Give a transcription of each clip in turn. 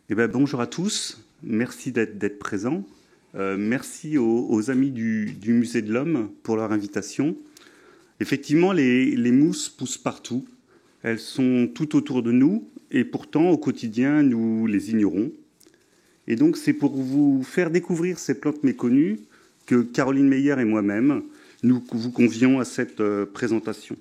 Bonjour à tous, merci d'être présents. Merci aux amis du Musée de l'Homme pour leur invitation. Effectivement, les mousses poussent partout. Elles sont tout autour de nous et pourtant, au quotidien, nous les ignorons. Et donc, c'est pour vous faire découvrir ces plantes méconnues que Caroline Meyer et moi-même, nous vous convions à cette présentation.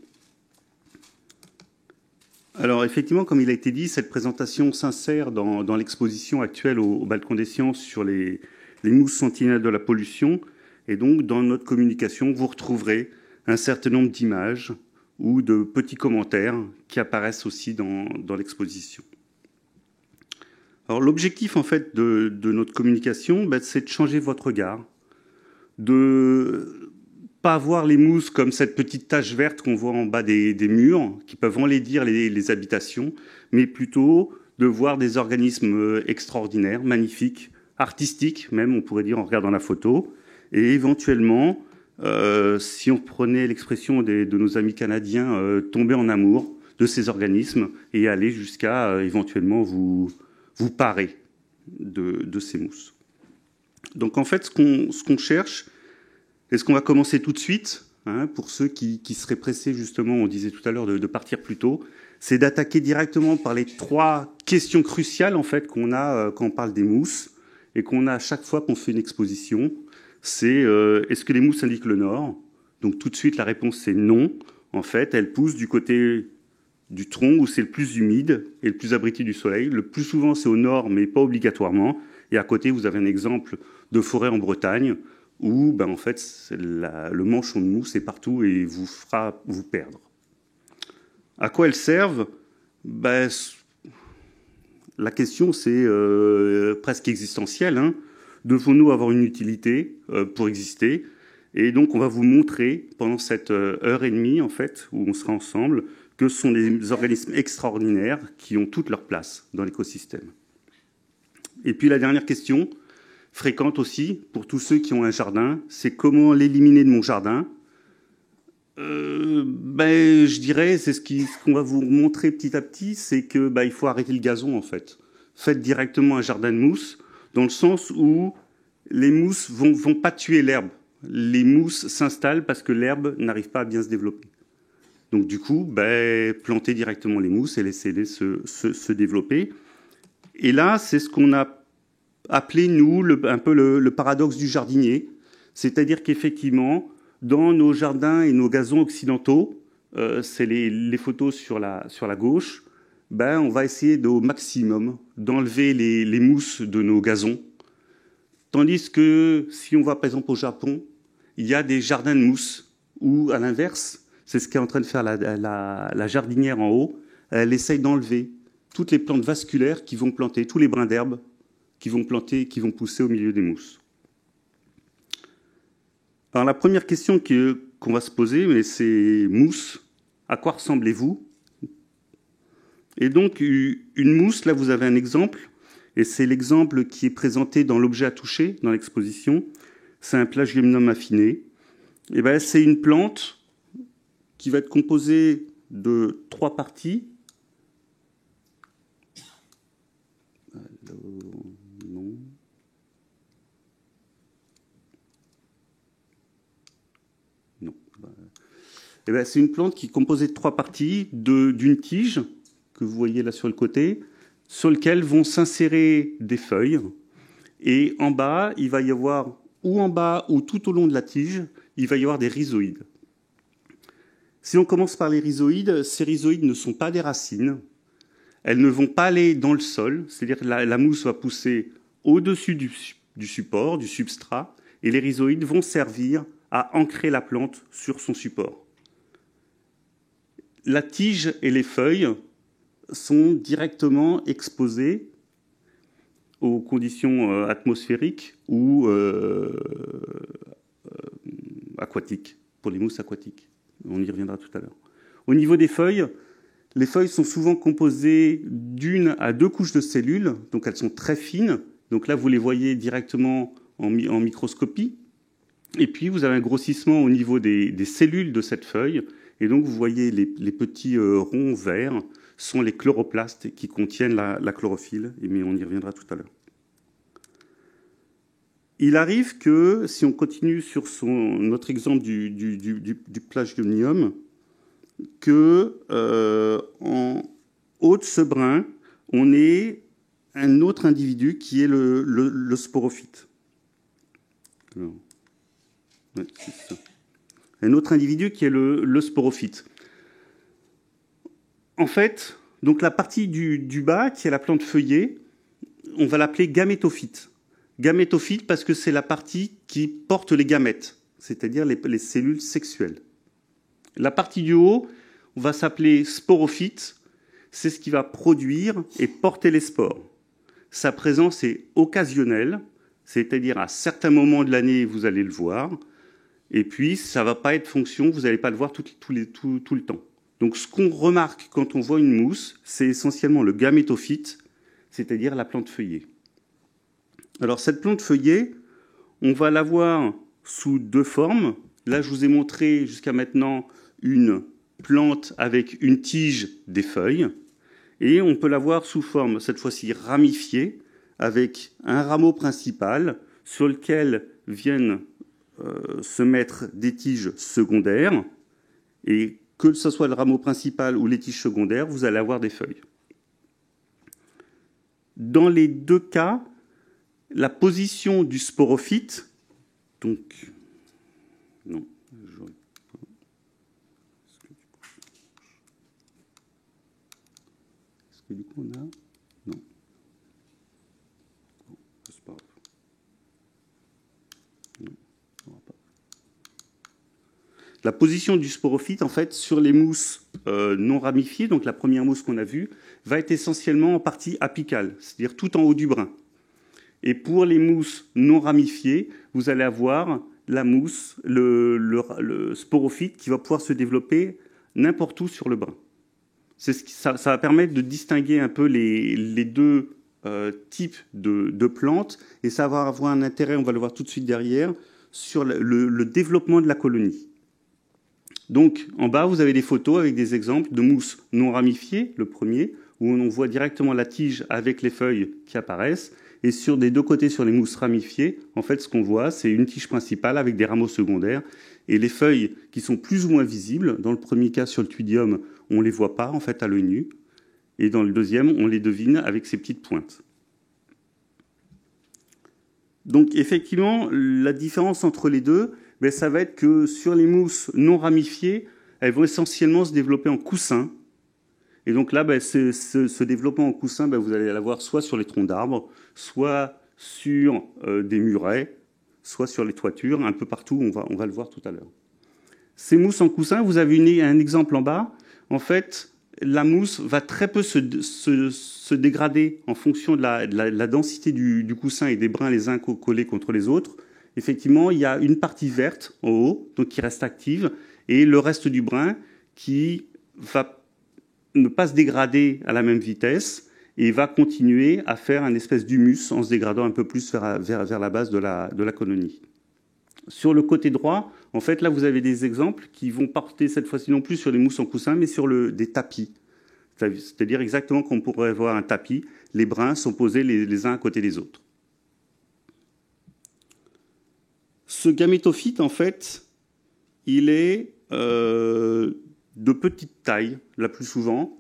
Alors effectivement, comme il a été dit, cette présentation s'insère dans l'exposition actuelle au Balcon des Sciences sur les mousses sentinelles de la pollution. Et donc, dans notre communication, vous retrouverez un certain nombre d'images ou de petits commentaires qui apparaissent aussi dans l'exposition. Alors l'objectif en fait de notre communication, c'est de changer votre regard, de pas voir les mousses comme cette petite tache verte qu'on voit en bas des murs, qui peuvent enlaidir les habitations, mais plutôt de voir des organismes extraordinaires, magnifiques, artistiques même, on pourrait dire en regardant la photo, et éventuellement, si on prenait l'expression de nos amis canadiens, tomber en amour de ces organismes et aller jusqu'à éventuellement vous parer de ces mousses. Donc en fait, ce qu'on cherche, et ce qu'on va commencer tout de suite, pour ceux qui seraient pressés, justement, on disait tout à l'heure, de partir plus tôt, c'est d'attaquer directement par les 3 questions cruciales en fait, qu'on a quand on parle des mousses et qu'on a à chaque fois qu'on fait une exposition. C'est est-ce que les mousses indiquent le nord? Donc tout de suite, la réponse c'est non. En fait, elles poussent du côté du tronc où c'est le plus humide et le plus abrité du soleil. Le plus souvent, c'est au nord, mais pas obligatoirement. Et à côté, vous avez un exemple de forêt en Bretagne, où en fait, le manchon de mousse est partout et vous fera vous perdre. À quoi elles servent? La question, c'est presque existentielle. Devons-nous avoir une utilité pour exister? Et donc, on va vous montrer, pendant cette heure et demie, en fait, où on sera ensemble, que ce sont des organismes extraordinaires qui ont toute leur place dans l'écosystème. Et puis, la dernière question, fréquente aussi pour tous ceux qui ont un jardin, c'est comment l'éliminer de mon jardin. Je dirais, c'est ce qu'on va vous montrer petit à petit, c'est que il faut arrêter le gazon en fait. Faites directement un jardin de mousse, dans le sens où les mousses vont pas tuer l'herbe. Les mousses s'installent parce que l'herbe n'arrive pas à bien se développer. Donc du coup, plantez directement les mousses et laissez-les se développer. Et là, c'est ce qu'on a appelé, nous, un peu le paradoxe du jardinier. C'est-à-dire qu'effectivement, dans nos jardins et nos gazons occidentaux, c'est les photos sur la gauche, on va essayer au maximum d'enlever les mousses de nos gazons. Tandis que si on va par exemple au Japon, il y a des jardins de mousses où, à l'inverse, c'est ce qu'est en train de faire la jardinière en haut, elle essaye d'enlever toutes les plantes vasculaires qui vont planter, tous les brins d'herbe qui vont planter, qui vont pousser au milieu des mousses. Alors la première question qu'on va se poser, c'est mousse, à quoi ressemblez-vous? Et donc une mousse, là vous avez un exemple, et c'est l'exemple qui est présenté dans l'objet à toucher, dans l'exposition. C'est un Plagiumnum affiné. Et c'est une plante qui va être composée de 3 parties. Non. Non. C'est une plante qui est composée de 3 parties, d'une tige, que vous voyez là sur le côté, sur lequel vont s'insérer des feuilles. Et en bas, il va y avoir, ou en bas, ou tout au long de la tige, il va y avoir des rhizoïdes. Si on commence par les rhizoïdes, ces rhizoïdes ne sont pas des racines. Elles ne vont pas aller dans le sol, c'est-à-dire que la mousse va pousser au-dessus du support, du substrat, et les rhizoïdes vont servir à ancrer la plante sur son support. La tige et les feuilles sont directement exposées aux conditions atmosphériques ou aquatiques, pour les mousses aquatiques. On y reviendra tout à l'heure. Au niveau des feuilles, les feuilles sont souvent composées d'1 à 2 couches de cellules, donc elles sont très fines. Donc là, vous les voyez directement en microscopie. Et puis, vous avez un grossissement au niveau des cellules de cette feuille. Et donc, vous voyez les petits ronds verts sont les chloroplastes qui contiennent la chlorophylle, mais on y reviendra tout à l'heure. Il arrive que, si on continue sur notre exemple du plagionium, que en haut de ce brin, on ait un autre individu qui est le sporophyte. Alors, ouais, c'est ça. Un autre individu qui est le sporophyte. En fait, donc la partie du bas, qui est la plante feuillée, on va l'appeler gamétophyte. Gamétophyte parce que c'est la partie qui porte les gamètes, c'est-à-dire les cellules sexuelles. La partie du haut, on va s'appeler sporophyte, c'est ce qui va produire et porter les spores. Sa présence est occasionnelle, c'est-à-dire à certains moments de l'année, vous allez le voir, et puis ça ne va pas être fonction, vous n'allez pas le voir tout le temps. Donc ce qu'on remarque quand on voit une mousse, c'est essentiellement le gamétophyte, c'est-à-dire la plante feuillée. Alors cette plante feuillée, on va la voir sous deux formes. Là, je vous ai montré jusqu'à maintenant une plante avec une tige, des feuilles. Et on peut la voir sous forme, cette fois-ci ramifiée, avec un rameau principal sur lequel viennent se mettre des tiges secondaires. Et que ce soit le rameau principal ou les tiges secondaires, vous allez avoir des feuilles. Dans les deux cas, la position du sporophyte, donc, non, est-ce que du coup on a, non, c'est pas grave. Non, on va pas. La position du sporophyte, en fait, sur les mousses non ramifiées, donc la première mousse qu'on a vue, va être essentiellement en partie apicale, c'est-à-dire tout en haut du brin. Et pour les mousses non ramifiées, vous allez avoir la mousse, le sporophyte qui va pouvoir se développer n'importe où sur le brin. Ça va permettre de distinguer un peu les deux types de plantes, et ça va avoir un intérêt, on va le voir tout de suite derrière, sur le développement de la colonie. Donc en bas, vous avez des photos avec des exemples de mousses non ramifiées, le premier, où on voit directement la tige avec les feuilles qui apparaissent. Et sur des deux côtés, sur les mousses ramifiées, en fait, ce qu'on voit, c'est une tige principale avec des rameaux secondaires. Et les feuilles qui sont plus ou moins visibles, dans le premier cas sur le tuidium, on ne les voit pas en fait à l'œil nu. Et dans le deuxième, on les devine avec ces petites pointes. Donc effectivement, la différence entre les deux, ça va être que sur les mousses non ramifiées, elles vont essentiellement se développer en coussin. Et donc là, ce développement en coussin, vous allez l'avoir soit sur les troncs d'arbres, soit sur des murets, soit sur les toitures, un peu partout, on va le voir tout à l'heure. Ces mousses en coussin, vous avez un exemple en bas. En fait, la mousse va très peu se dégrader en fonction de la densité du coussin et des brins les uns collés contre les autres. Effectivement, il y a une partie verte en haut, donc qui reste active, et le reste du brin qui va ne pas se dégrader à la même vitesse et va continuer à faire une espèce d'humus en se dégradant un peu plus vers la base de la colonie. Sur le côté droit, en fait, là, vous avez des exemples qui vont porter cette fois-ci non plus sur les mousses en coussin, mais sur des tapis. C'est-à-dire exactement comme on pourrait voir un tapis, les brins sont posés les uns à côté des autres. Ce gamétophyte, en fait, il est de petite taille, la plus souvent.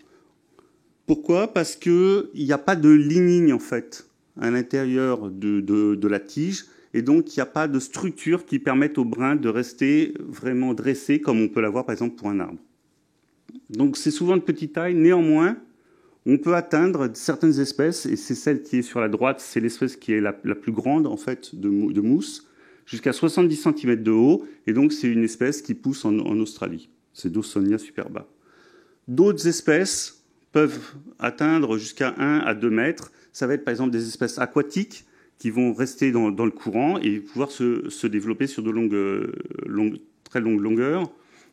Pourquoi ? Parce qu'il n'y a pas de lignine, en fait, à l'intérieur de la tige, et donc il n'y a pas de structure qui permette au brin de rester vraiment dressé, comme on peut l'avoir, par exemple, pour un arbre. Donc c'est souvent de petite taille. Néanmoins, on peut atteindre certaines espèces, et c'est celle qui est sur la droite, c'est l'espèce qui est la plus grande, en fait, de mousse, jusqu'à 70 cm de haut, et donc c'est une espèce qui pousse en Australie. C'est Dawsonia superba. D'autres espèces peuvent atteindre jusqu'à 1 à 2 mètres. Ça va être par exemple des espèces aquatiques qui vont rester dans le courant et pouvoir se développer sur de très longues longueurs.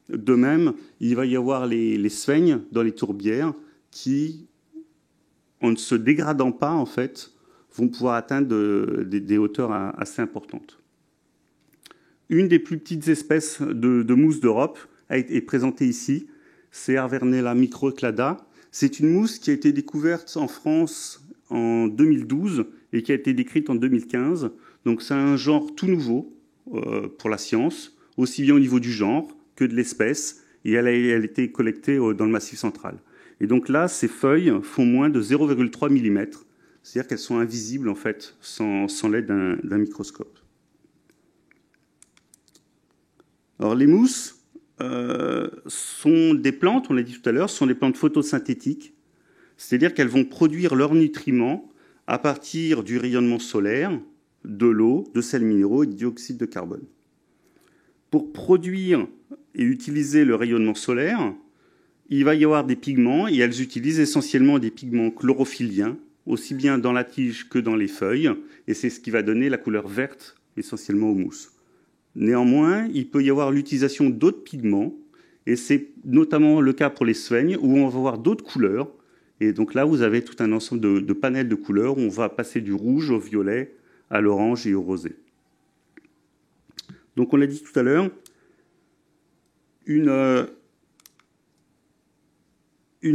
De même, il va y avoir les sphènes dans les tourbières qui, en ne se dégradant pas, en fait, vont pouvoir atteindre des hauteurs assez importantes. Une des plus petites espèces de mousse d'Europe, est présentée ici. C'est Arvernella microclada. C'est une mousse qui a été découverte en France en 2012 et qui a été décrite en 2015. Donc c'est un genre tout nouveau pour la science, aussi bien au niveau du genre que de l'espèce, et elle a été collectée dans le Massif central. Et donc là, ces feuilles font moins de 0,3 mm, c'est-à-dire qu'elles sont invisibles en fait sans l'aide d'un microscope. Alors les mousses sont des plantes, on l'a dit tout à l'heure, sont des plantes photosynthétiques, c'est-à-dire qu'elles vont produire leurs nutriments à partir du rayonnement solaire, de l'eau, de sels minéraux et de dioxyde de carbone. Pour produire et utiliser le rayonnement solaire, il va y avoir des pigments, et elles utilisent essentiellement des pigments chlorophylliens, aussi bien dans la tige que dans les feuilles, et c'est ce qui va donner la couleur verte essentiellement aux mousses. Néanmoins, il peut y avoir l'utilisation d'autres pigments, et c'est notamment le cas pour les sphènes, où on va avoir d'autres couleurs, et donc là, vous avez tout un ensemble de panels de couleurs, où on va passer du rouge au violet, à l'orange et au rosé. Donc on l'a dit tout à l'heure, une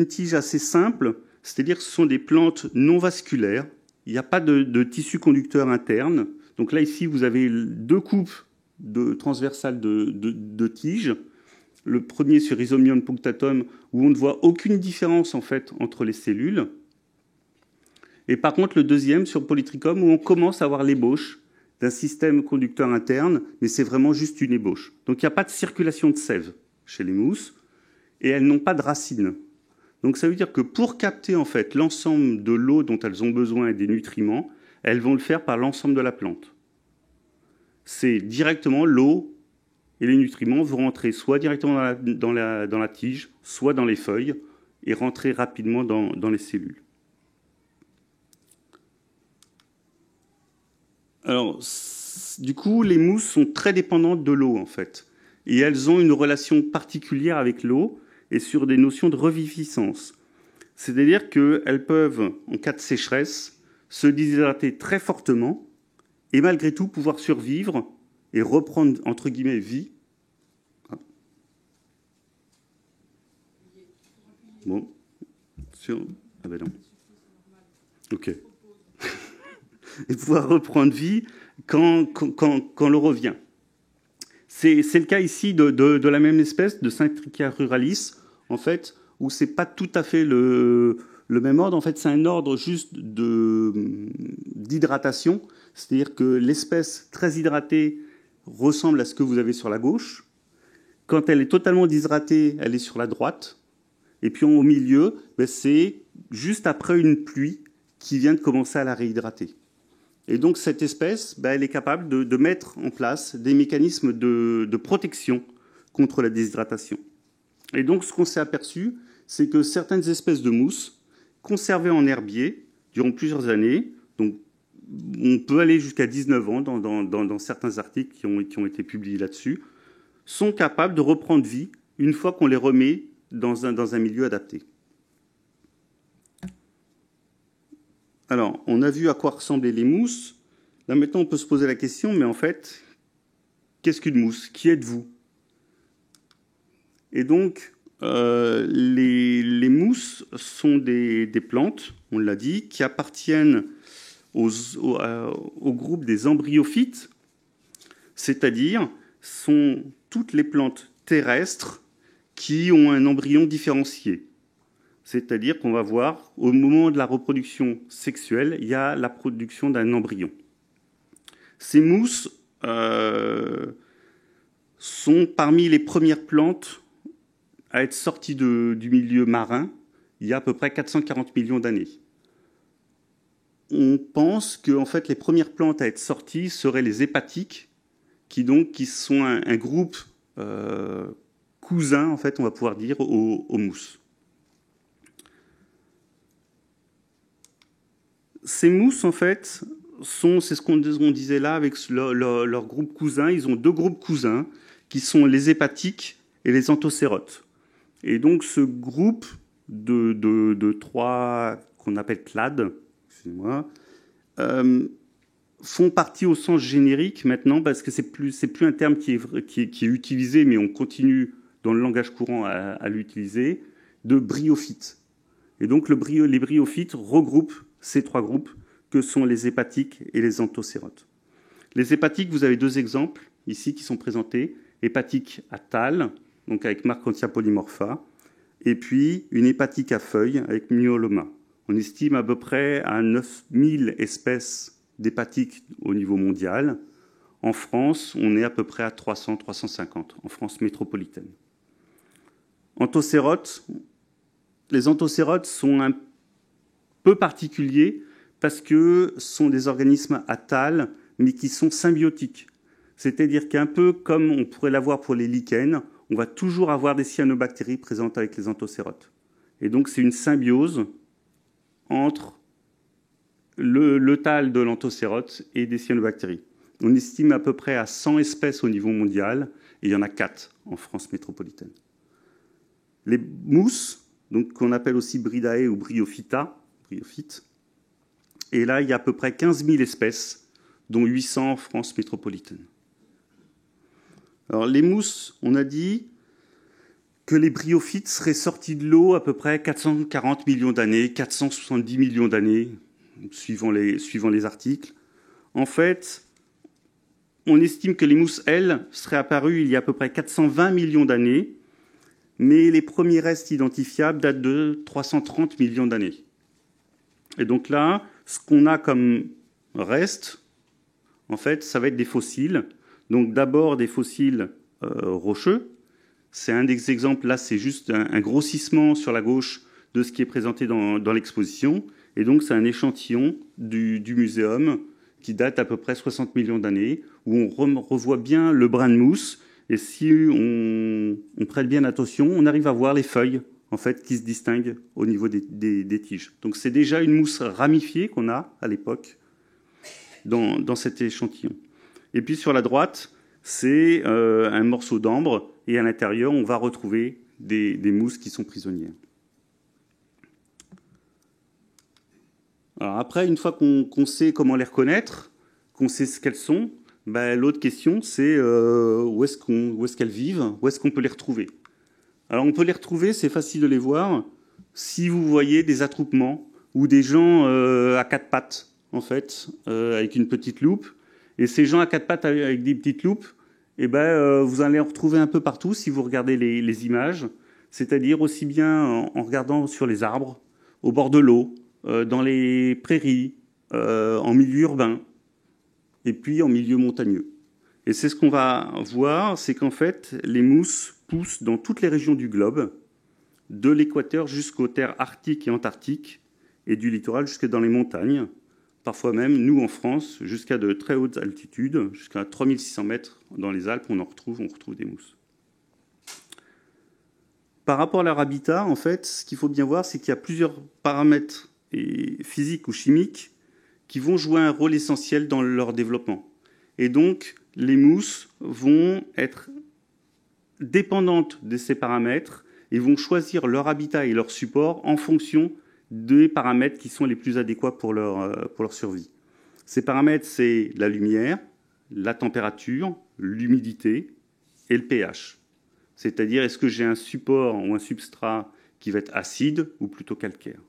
tige assez simple, c'est-à-dire que ce sont des plantes non vasculaires, il n'y a pas de tissu conducteur interne. Donc là, ici, vous avez deux coupes transversales de tiges. Le premier sur Rhizomium punctatum, où on ne voit aucune différence en fait entre les cellules. Et par contre, le deuxième sur Polytrichum, où on commence à avoir l'ébauche d'un système conducteur interne, mais c'est vraiment juste une ébauche. Donc il n'y a pas de circulation de sève chez les mousses, et elles n'ont pas de racines. Donc ça veut dire que pour capter en fait l'ensemble de l'eau dont elles ont besoin et des nutriments, elles vont le faire par l'ensemble de la plante. C'est directement l'eau et les nutriments vont rentrer soit directement dans la tige, soit dans les feuilles, et rentrer rapidement dans les cellules. Alors, du coup, les mousses sont très dépendantes de l'eau, en fait. Et elles ont une relation particulière avec l'eau et sur des notions de reviviscence. C'est-à-dire qu'elles peuvent, en cas de sécheresse, se déshydrater très fortement et malgré tout pouvoir survivre et reprendre, entre guillemets, vie. Bon. Ah ben non. OK. Et pouvoir reprendre vie quand l'eau revient. C'est le cas ici de la même espèce, de Syntrichia ruralis, en fait, où c'est pas tout à fait le même ordre. En fait, c'est un ordre juste d'hydratation, c'est-à-dire que l'espèce très hydratée ressemble à ce que vous avez sur la gauche. Quand elle est totalement déshydratée, elle est sur la droite. Et puis au milieu, c'est juste après une pluie qui vient de commencer à la réhydrater. Et donc cette espèce, elle est capable de mettre en place des mécanismes de protection contre la déshydratation. Et donc ce qu'on s'est aperçu, c'est que certaines espèces de mousses, conservées en herbier durant plusieurs années, donc on peut aller jusqu'à 19 ans dans certains articles qui ont été publiés là-dessus, sont capables de reprendre vie une fois qu'on les remet dans un milieu adapté. Alors, on a vu à quoi ressemblaient les mousses. Là, maintenant, on peut se poser la question, mais en fait, qu'est-ce qu'une mousse? Qui êtes-vous? Et donc, les mousses sont des plantes, on l'a dit, qui appartiennent au groupe des embryophytes, c'est-à-dire sont toutes les plantes terrestres qui ont un embryon différencié. C'est-à-dire qu'on va voir, au moment de la reproduction sexuelle, il y a la production d'un embryon. Ces mousses sont parmi les premières plantes à être sorties du milieu marin il y a à peu près 440 millions d'années. On pense que en fait, les premières plantes à être sorties seraient les hépatiques, qui sont un groupe cousin, en fait, on va pouvoir dire, aux mousses. Ces mousses, en fait, c'est ce qu'on disait là avec leur groupe cousin. Ils ont deux groupes cousins qui sont les hépatiques et les anthocérotes. Et donc ce groupe de trois qu'on appelle clades, excusez-moi, font partie au sens générique maintenant parce que c'est plus un terme qui est utilisé, mais on continue dans le langage courant à l'utiliser, de bryophytes. Et donc les bryophytes regroupent ces trois groupes que sont les hépatiques et les anthocérotes. Les hépatiques, vous avez deux exemples ici qui sont présentés. Hépatique à thalles, donc avec Marchantia polymorpha, et puis une hépatique à feuilles avec Myoloma. On estime à peu près à 9000 espèces d'hépatiques au niveau mondial. En France, on est à peu près à 300-350, en France métropolitaine. Anthocérotes, les anthocérotes sont un peu particuliers parce que ce sont des organismes à thalles, mais qui sont symbiotiques. C'est-à-dire qu'un peu comme on pourrait l'avoir pour les lichens, on va toujours avoir des cyanobactéries présentes avec les anthocérotes. Et donc c'est une symbiose entre le thale de l'anthocérote et des cyanobactéries. On estime à peu près à 100 espèces au niveau mondial, et il y en a 4 en France métropolitaine. Les mousses, donc qu'on appelle aussi Bridae ou bryophytes, et là il y a à peu près 15 000 espèces, dont 800 en France métropolitaine. Alors les mousses, on a dit que les bryophytes seraient sortis de l'eau à peu près 440 millions d'années, 470 millions d'années, suivant les articles. En fait, on estime que les mousses, elles, seraient apparues il y a à peu près 420 millions d'années, mais les premiers restes identifiables datent de 330 millions d'années. Et donc là, ce qu'on a comme reste, en fait, ça va être des fossiles. Donc d'abord des fossiles rocheux. C'est un des exemples, là c'est juste un grossissement sur la gauche de ce qui est présenté dans l'exposition. Et donc c'est un échantillon du muséum qui date à peu près 60 millions d'années, où on revoit bien le brin de mousse. Et si on prête bien attention, on arrive à voir les feuilles en fait, qui se distinguent au niveau des tiges. Donc c'est déjà une mousse ramifiée qu'on a à l'époque dans cet échantillon. Et puis sur la droite, c'est un morceau d'ambre, et à l'intérieur, on va retrouver des mousses qui sont prisonnières. Alors après, une fois qu'on sait comment les reconnaître, qu'on sait ce qu'elles sont, l'autre question, c'est où est-ce qu'elles vivent, où est-ce qu'on peut les retrouver. Alors on peut les retrouver, c'est facile de les voir, si vous voyez des attroupements ou des gens à quatre pattes, en fait, avec une petite loupe. Et ces gens à quatre pattes avec des petites loupes, vous allez en retrouver un peu partout si vous regardez les images, c'est-à-dire aussi bien en regardant sur les arbres, au bord de l'eau, dans les prairies, en milieu urbain, et puis en milieu montagneux. Et c'est ce qu'on va voir, c'est qu'en fait, les mousses poussent dans toutes les régions du globe, de l'équateur jusqu'aux terres arctiques et antarctiques, et du littoral jusque dans les montagnes. Parfois même, nous en France, jusqu'à de très hautes altitudes, jusqu'à 3600 mètres dans les Alpes, on retrouve des mousses. Par rapport à leur habitat, en fait, ce qu'il faut bien voir, c'est qu'il y a plusieurs paramètres physiques ou chimiques qui vont jouer un rôle essentiel dans leur développement. Et donc, les mousses vont être dépendantes de ces paramètres et vont choisir leur habitat et leur support en fonction des paramètres qui sont les plus adéquats pour leur survie. Ces paramètres, c'est la lumière, la température, l'humidité et le pH. C'est-à-dire, est-ce que j'ai un support ou un substrat qui va être acide ou plutôt calcaire.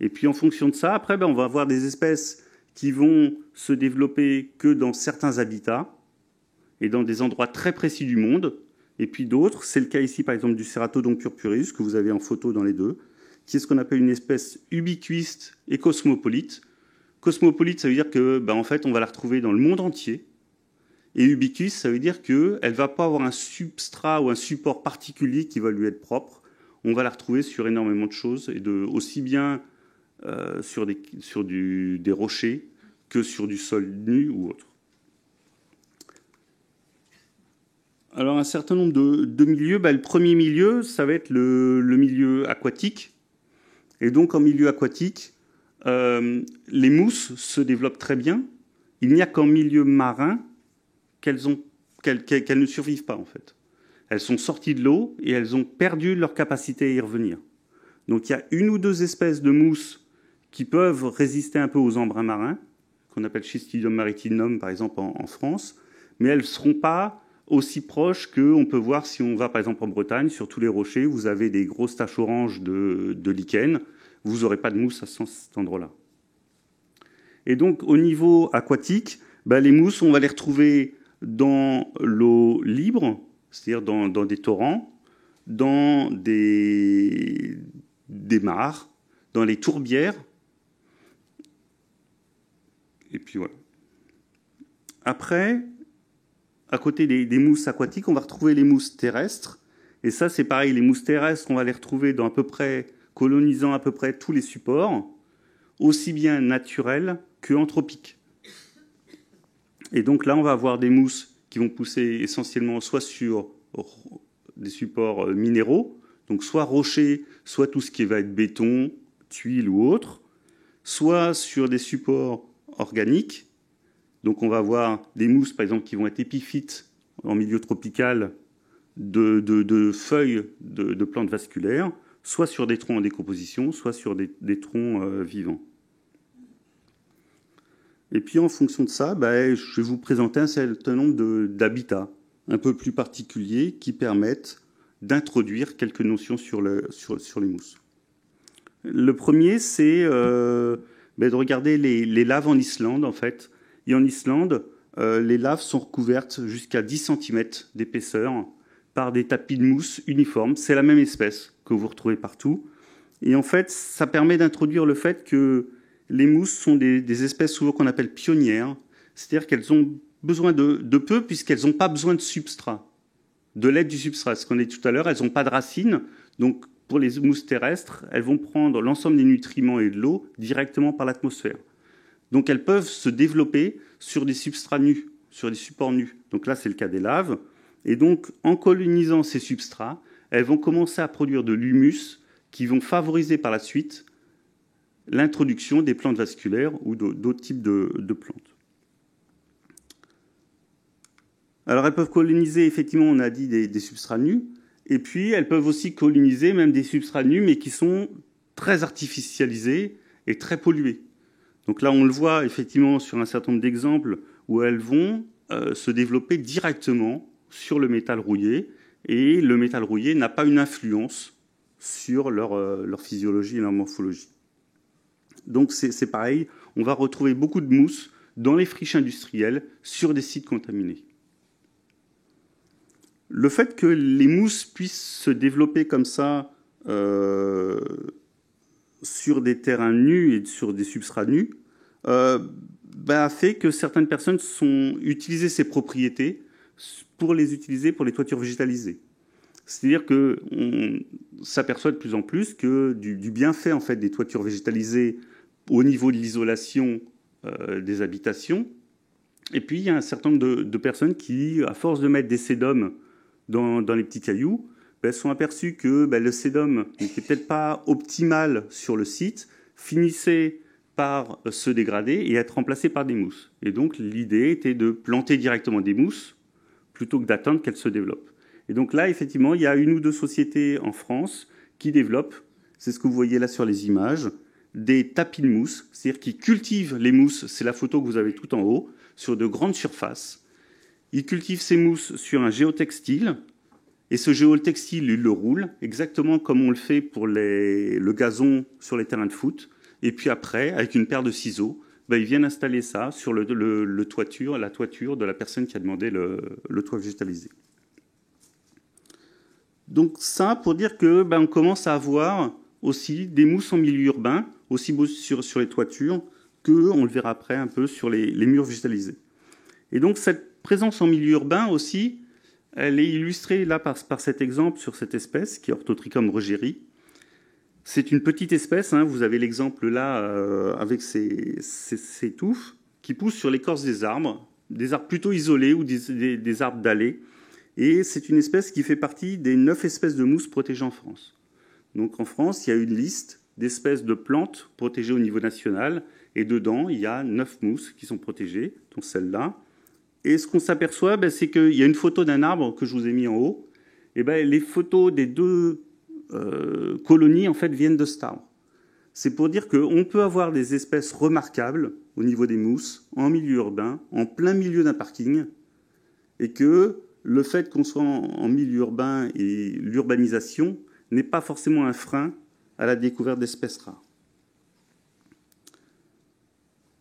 Et puis, en fonction de ça, après, on va avoir des espèces qui vont se développer que dans certains habitats et dans des endroits très précis du monde. Et puis d'autres, c'est le cas ici, par exemple, du Ceratodon purpureus, que vous avez en photo dans les deux, qui est ce qu'on appelle une espèce ubiquiste et cosmopolite. Cosmopolite, ça veut dire que, en fait, on va la retrouver dans le monde entier. Et ubiquiste, ça veut dire qu'elle ne va pas avoir un substrat ou un support particulier qui va lui être propre. On va la retrouver sur énormément de choses, et aussi bien sur des rochers que sur du sol nu ou autre. Alors, un certain nombre de milieux. Le premier milieu, ça va être le milieu aquatique. Et donc, en milieu aquatique, les mousses se développent très bien. Il n'y a qu'en milieu marin qu'elles ne survivent pas, en fait. Elles sont sorties de l'eau et elles ont perdu leur capacité à y revenir. Donc, il y a une ou deux espèces de mousses qui peuvent résister un peu aux embruns marins, qu'on appelle Schistidium maritimum, par exemple, en France, mais elles ne seront pas aussi proche qu'on peut voir si on va par exemple en Bretagne, sur tous les rochers, vous avez des grosses taches oranges de lichen, vous n'aurez pas de mousse à cet endroit-là. Et donc au niveau aquatique, les mousses, on va les retrouver dans l'eau libre, c'est-à-dire dans des torrents, dans des mares, dans les tourbières. Et puis voilà. Après, à côté des mousses aquatiques, on va retrouver les mousses terrestres. Et ça, c'est pareil, les mousses terrestres, on va les retrouver dans colonisant à peu près tous les supports, aussi bien naturels que anthropiques. Et donc là, on va avoir des mousses qui vont pousser essentiellement soit sur des supports minéraux, donc soit rochers, soit tout ce qui va être béton, tuiles ou autre, soit sur des supports organiques. Donc on va avoir des mousses, par exemple, qui vont être épiphytes en milieu tropical de feuilles de plantes vasculaires, soit sur des troncs en décomposition, soit sur des troncs vivants. Et puis en fonction de ça, je vais vous présenter un certain nombre d'habitats un peu plus particuliers qui permettent d'introduire quelques notions sur les mousses. Le premier, c'est de regarder les laves en Islande, en fait. Et en Islande, les laves sont recouvertes jusqu'à 10 cm d'épaisseur par des tapis de mousse uniformes. C'est la même espèce que vous retrouvez partout. Et en fait, ça permet d'introduire le fait que les mousses sont des espèces souvent qu'on appelle pionnières, c'est-à-dire qu'elles ont besoin de peu puisqu'elles n'ont pas besoin de substrat, de l'aide du substrat. Ce qu'on a dit tout à l'heure, elles n'ont pas de racines, donc pour les mousses terrestres, elles vont prendre l'ensemble des nutriments et de l'eau directement par l'atmosphère. Donc elles peuvent se développer sur des substrats nus, sur des supports nus. Donc là, c'est le cas des laves. Et donc, en colonisant ces substrats, elles vont commencer à produire de l'humus qui vont favoriser par la suite l'introduction des plantes vasculaires ou d'autres types de plantes. Alors elles peuvent coloniser, effectivement, on a dit, des substrats nus, et puis elles peuvent aussi coloniser même des substrats nus, mais qui sont très artificialisés et très pollués. Donc là, on le voit effectivement sur un certain nombre d'exemples où elles vont se développer directement sur le métal rouillé, et le métal rouillé n'a pas une influence sur leur physiologie et leur morphologie. Donc c'est pareil, on va retrouver beaucoup de mousse dans les friches industrielles sur des sites contaminés. Le fait que les mousses puissent se développer comme ça sur des terrains nus et sur des substrats nus a fait que certaines personnes ont utilisé ces propriétés pour les utiliser pour les toitures végétalisées. C'est-à-dire qu'on s'aperçoit de plus en plus que du bienfait en fait, des toitures végétalisées au niveau de l'isolation des habitations. Et puis, il y a un certain nombre de personnes qui, à force de mettre des sédums dans les petits cailloux, sont aperçues que le sédum n'était peut-être pas optimal sur le site, finissait par se dégrader et être remplacé par des mousses. Et donc, l'idée était de planter directement des mousses plutôt que d'attendre qu'elles se développent. Et donc là, effectivement, il y a une ou deux sociétés en France qui développent, c'est ce que vous voyez là sur les images, des tapis de mousse, c'est-à-dire qu'ils cultivent les mousses, c'est la photo que vous avez tout en haut, sur de grandes surfaces. Ils cultivent ces mousses sur un géotextile, et ce géotextile, ils le roulent, exactement comme on le fait pour le gazon sur les terrains de foot. Et puis après, avec une paire de ciseaux, ils viennent installer ça sur la toiture de la personne qui a demandé le toit végétalisé. Donc ça, pour dire que on commence à avoir aussi des mousses en milieu urbain, aussi sur les toitures, qu'on le verra après un peu sur les murs végétalisés. Et donc cette présence en milieu urbain aussi, elle est illustrée là par cet exemple sur cette espèce qui est Orthotrichum rogeri. C'est une petite espèce, hein, vous avez l'exemple là avec ces touffes qui poussent sur l'écorce des arbres plutôt isolés ou des arbres dallés. Et c'est une espèce qui fait partie des 9 espèces de mousses protégées en France. Donc en France, il y a une liste d'espèces de plantes protégées au niveau national. Et dedans, il y a 9 mousses qui sont protégées, dont celle-là. Et ce qu'on s'aperçoit, c'est qu'il y a une photo d'un arbre que je vous ai mis en haut. Et les photos des deux colonies, en fait, viennent de cet arbre. C'est pour dire qu'on peut avoir des espèces remarquables au niveau des mousses, en milieu urbain, en plein milieu d'un parking, et que le fait qu'on soit en milieu urbain et l'urbanisation n'est pas forcément un frein à la découverte d'espèces rares.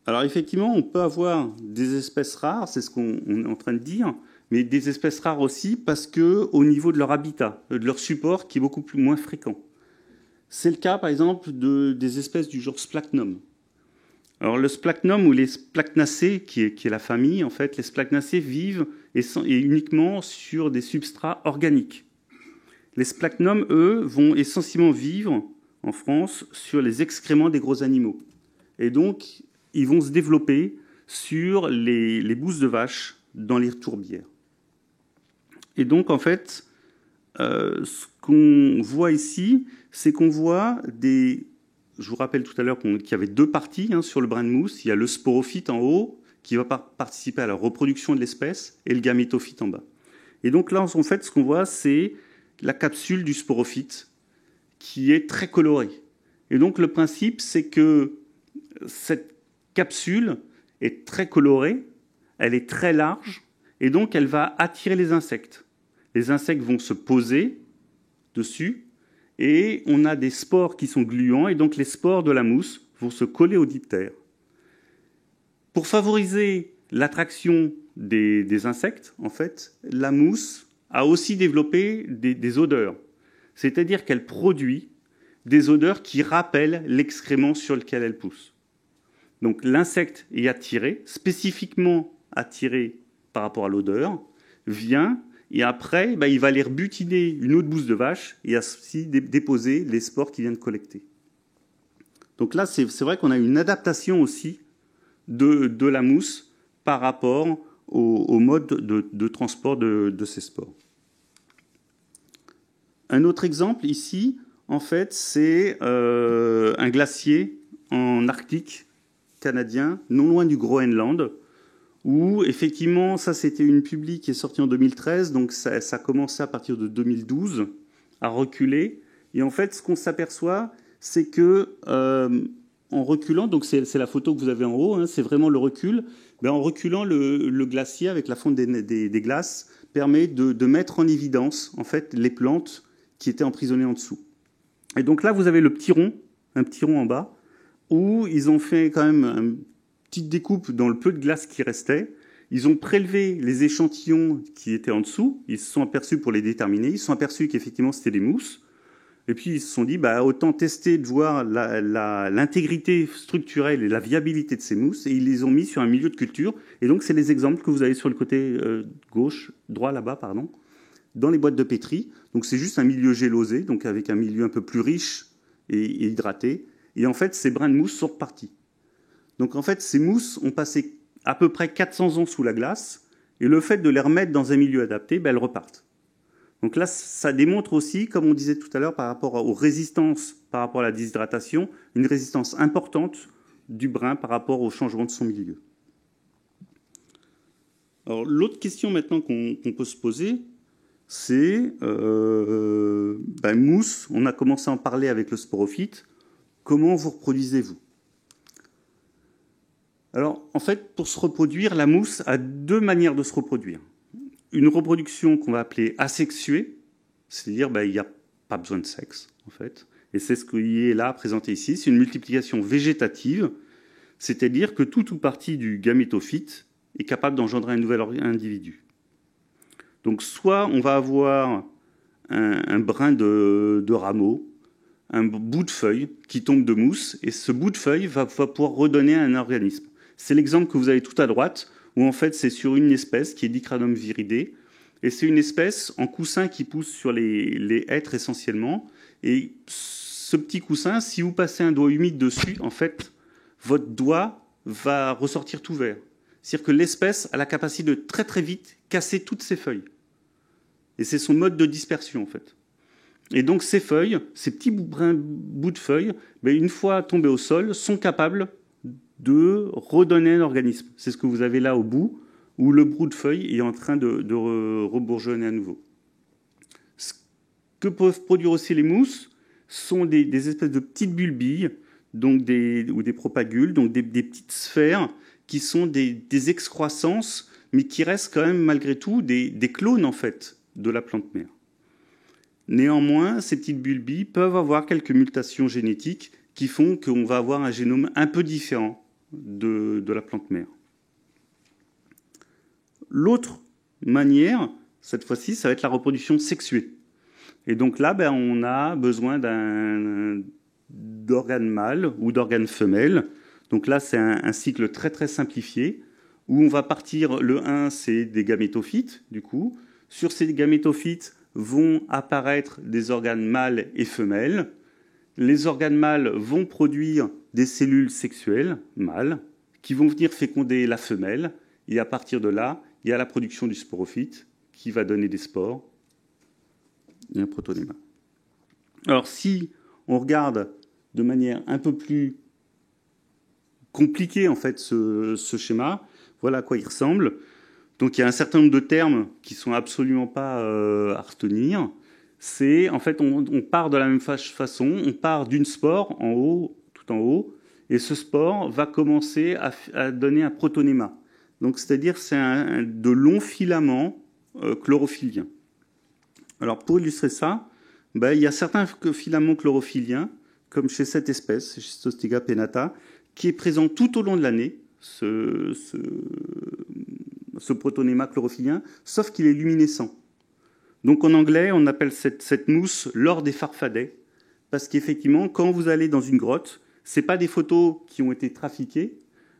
Alors effectivement, on peut avoir des espèces rares, c'est ce qu'on est en train de dire, mais des espèces rares aussi parce qu'au niveau de leur habitat, de leur support qui est beaucoup moins fréquent. C'est le cas par exemple des espèces du genre Sphagnum. Alors le Sphagnum ou les Sphagnacées, qui est la famille, en fait, les Sphagnacées vivent et uniquement sur des substrats organiques. Les Sphagnum, eux, vont essentiellement vivre en France sur les excréments des gros animaux. Et donc, ils vont se développer sur les bousses de vache dans les tourbières. Et donc, en fait, ce qu'on voit ici, c'est qu'on voit des... Je vous rappelle tout à l'heure qu'il y avait deux parties sur le brin de mousse. Il y a le sporophyte en haut, qui va participer à la reproduction de l'espèce, et le gamétophyte en bas. Et donc là, en fait, ce qu'on voit, c'est la capsule du sporophyte, qui est très colorée. Et donc le principe, c'est que cette capsule est très colorée, elle est très large, et donc elle va attirer les insectes. Les insectes vont se poser dessus, et on a des spores qui sont gluants, et donc les spores de la mousse vont se coller au diptère. Pour favoriser l'attraction des insectes, en fait, la mousse a aussi développé des odeurs. C'est-à-dire qu'elle produit des odeurs qui rappellent l'excrément sur lequel elle pousse. Donc l'insecte est attiré, spécifiquement attiré par rapport à l'odeur, vient, et après, il va aller rebutiner une autre bouse de vache et ainsi déposer les spores qu'il vient de collecter. Donc là, c'est vrai qu'on a une adaptation aussi de la mousse par rapport au mode de transport de ces spores. Un autre exemple ici, en fait, c'est un glacier en Arctique canadien, non loin du Groenland, où effectivement, ça c'était une publi qui est sortie en 2013, donc ça a commencé à partir de 2012 à reculer. Et en fait, ce qu'on s'aperçoit, c'est que en reculant, donc c'est la photo que vous avez en haut, c'est vraiment le recul, en reculant le glacier avec la fonte des glaces permet de mettre en évidence en fait les plantes qui étaient emprisonnées en dessous. Et donc là, vous avez le petit rond, un petit rond en bas, où ils ont fait quand même une petite découpe dans le peu de glace qui restait. Ils ont prélevé les échantillons qui étaient en dessous. Ils se sont aperçus pour les déterminer. Ils se sont aperçus qu'effectivement, c'était des mousses. Et puis, ils se sont dit, autant tester de voir l'intégrité structurelle et la viabilité de ces mousses. Et ils les ont mis sur un milieu de culture. Et donc, c'est les exemples que vous avez sur le côté droit là-bas, pardon, dans les boîtes de pétri. Donc, c'est juste un milieu gélosé, donc avec un milieu un peu plus riche et hydraté. Et en fait, ces brins de mousse sont repartis. Donc en fait, ces mousses ont passé à peu près 400 ans sous la glace, et le fait de les remettre dans un milieu adapté, elles repartent. Donc là, ça démontre aussi, comme on disait tout à l'heure, par rapport aux résistances, par rapport à la déshydratation, une résistance importante du brin par rapport au changement de son milieu. Alors l'autre question maintenant qu'on peut se poser, c'est mousse, on a commencé à en parler avec le sporophyte. Comment vous reproduisez-vous? Alors, en fait, pour se reproduire, la mousse a deux manières de se reproduire. Une reproduction qu'on va appeler asexuée, c'est-à-dire il n'y a pas besoin de sexe, en fait. Et c'est ce qui est là présenté ici. C'est une multiplication végétative, c'est-à-dire que tout ou partie du gamétophyte est capable d'engendrer un nouvel individu. Donc, soit on va avoir un brin de rameau, un bout de feuille qui tombe de mousse, et ce bout de feuille va pouvoir redonner un organisme. C'est l'exemple que vous avez tout à droite, où en fait c'est sur une espèce qui est Dicranum viridé, et c'est une espèce en coussin qui pousse sur les hêtres essentiellement, et ce petit coussin, si vous passez un doigt humide dessus, en fait, votre doigt va ressortir tout vert. C'est-à-dire que l'espèce a la capacité de très très vite casser toutes ses feuilles. Et c'est son mode de dispersion en fait. Et donc ces feuilles, ces petits bouts de feuilles, une fois tombés au sol, sont capables de redonner un organisme. C'est ce que vous avez là au bout, où le bout de feuille est en train de rebourgeonner à nouveau. Ce que peuvent produire aussi les mousses sont des espèces de petites bulbilles, donc ou des propagules, donc des petites sphères qui sont des excroissances mais qui restent quand même malgré tout des clones en fait de la plante mère. Néanmoins, ces petites bulbilles peuvent avoir quelques mutations génétiques qui font qu'on va avoir un génome un peu différent de la plante mère. L'autre manière, cette fois-ci, ça va être la reproduction sexuée. Et donc là, on a besoin d'organes mâles ou d'organes femelles. Donc là, c'est un cycle très très simplifié où on va partir, le 1, c'est des gamétophytes, du coup. Sur ces gamétophytes vont apparaître des organes mâles et femelles. Les organes mâles vont produire des cellules sexuelles mâles qui vont venir féconder la femelle. Et à partir de là, il y a la production du sporophyte qui va donner des spores et un protonéma. Alors si on regarde de manière un peu plus compliquée en fait ce schéma, voilà à quoi il ressemble. Donc il y a un certain nombre de termes qui sont absolument pas à retenir. C'est en fait on part de la même façon, on part d'une spore en haut, tout en haut, et ce spore va commencer à donner un protonéma. Donc c'est-à-dire c'est de longs filaments chlorophylliens. Alors pour illustrer ça, il y a certains filaments chlorophylliens, comme chez cette espèce, Schistostega pennata, qui est présent tout au long de l'année, ce protonéma chlorophylien, sauf qu'il est luminescent. Donc en anglais, on appelle cette mousse l'or des farfadets, parce qu'effectivement, quand vous allez dans une grotte, ce n'est pas des photos qui ont été trafiquées,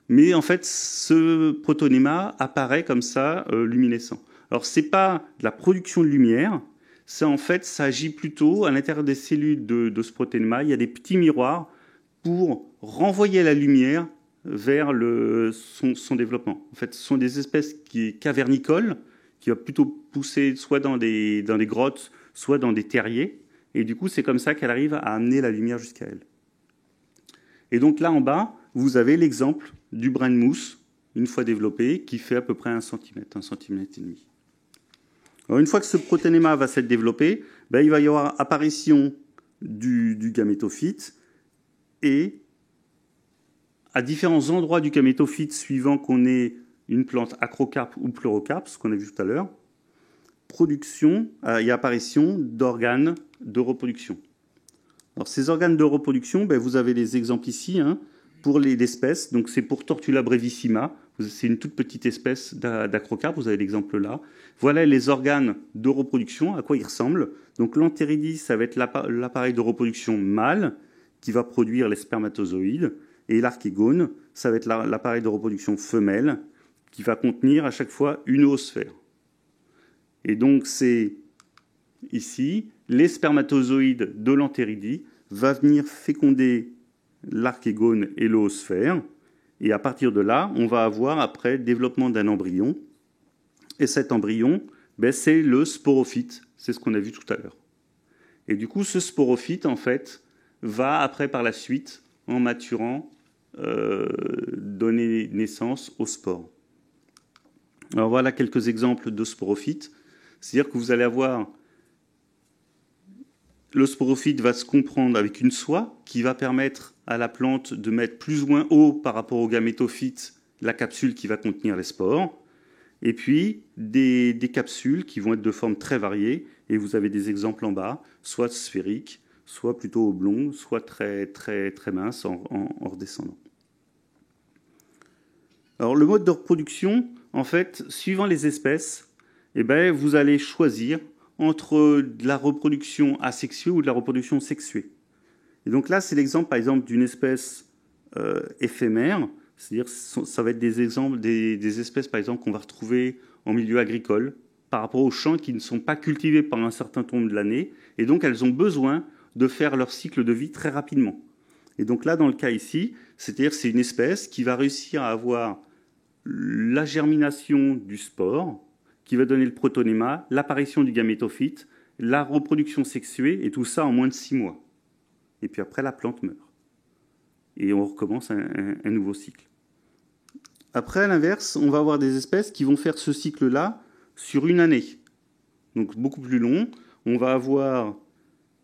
mais en fait, ce protonéma apparaît comme ça, luminescent. Alors ce n'est pas de la production de lumière, ça en fait, ça agit plutôt à l'intérieur des cellules de ce protonéma. Il y a des petits miroirs pour renvoyer la lumière vers son développement. En fait, ce sont des espèces cavernicoles qui vont plutôt pousser soit dans des grottes, soit dans des terriers. Et du coup, c'est comme ça qu'elle arrive à amener la lumière jusqu'à elle. Et donc là, en bas, vous avez l'exemple du brin de mousse, une fois développé, qui fait à peu près 1 cm, 1,5 cm. Alors, une fois que ce protonéma va s'être développé, il va y avoir apparition du gamétophyte et à différents endroits du gamétophyte, suivant qu'on ait une plante acrocarpe ou pleurocarpe, ce qu'on a vu tout à l'heure, production et apparition d'organes de reproduction. Alors, ces organes de reproduction, vous avez les exemples ici pour l'espèce. Donc, c'est pour Tortula brevissima. C'est une toute petite espèce d'acrocarpe. Vous avez l'exemple là. Voilà les organes de reproduction, à quoi ils ressemblent. Donc, l'antéridie, ça va être l'appareil de reproduction mâle qui va produire les spermatozoïdes. Et l'archégone, ça va être l'appareil de reproduction femelle qui va contenir à chaque fois une oosphère. Et donc, c'est ici, les spermatozoïdes de l'antéridie va venir féconder l'archégone et l'oosphère. Et à partir de là, on va avoir après le développement d'un embryon. Et cet embryon, c'est le sporophyte. C'est ce qu'on a vu tout à l'heure. Et du coup, ce sporophyte, en fait, va après, par la suite, en maturant, donner naissance aux spores. Alors voilà quelques exemples de sporophytes. C'est-à-dire que vous allez avoir... Le sporophyte va se comprendre avec une soie qui va permettre à la plante de mettre plus ou moins haut par rapport au gamétophyte la capsule qui va contenir les spores. Et puis des capsules qui vont être de formes très variées. Et vous avez des exemples en bas, soit sphériques, soit plutôt oblongs, soit très, très, très minces en redescendant. Alors le mode de reproduction, en fait, suivant les espèces, vous allez choisir entre de la reproduction asexuée ou de la reproduction sexuée. Et donc là, c'est l'exemple, par exemple, d'une espèce éphémère. C'est-à-dire, ça va être des exemples des espèces, par exemple, qu'on va retrouver en milieu agricole, par rapport aux champs qui ne sont pas cultivés pendant un certain nombre de l'année. Et donc, elles ont besoin de faire leur cycle de vie très rapidement. Et donc là, dans le cas ici, c'est-à-dire c'est une espèce qui va réussir à avoir la germination du spore, qui va donner le protonéma, l'apparition du gamétophyte, la reproduction sexuée, et tout ça en moins de 6 mois. Et puis après, la plante meurt. Et on recommence un nouveau cycle. Après, à l'inverse, on va avoir des espèces qui vont faire ce cycle-là sur une année. Donc beaucoup plus long. On va avoir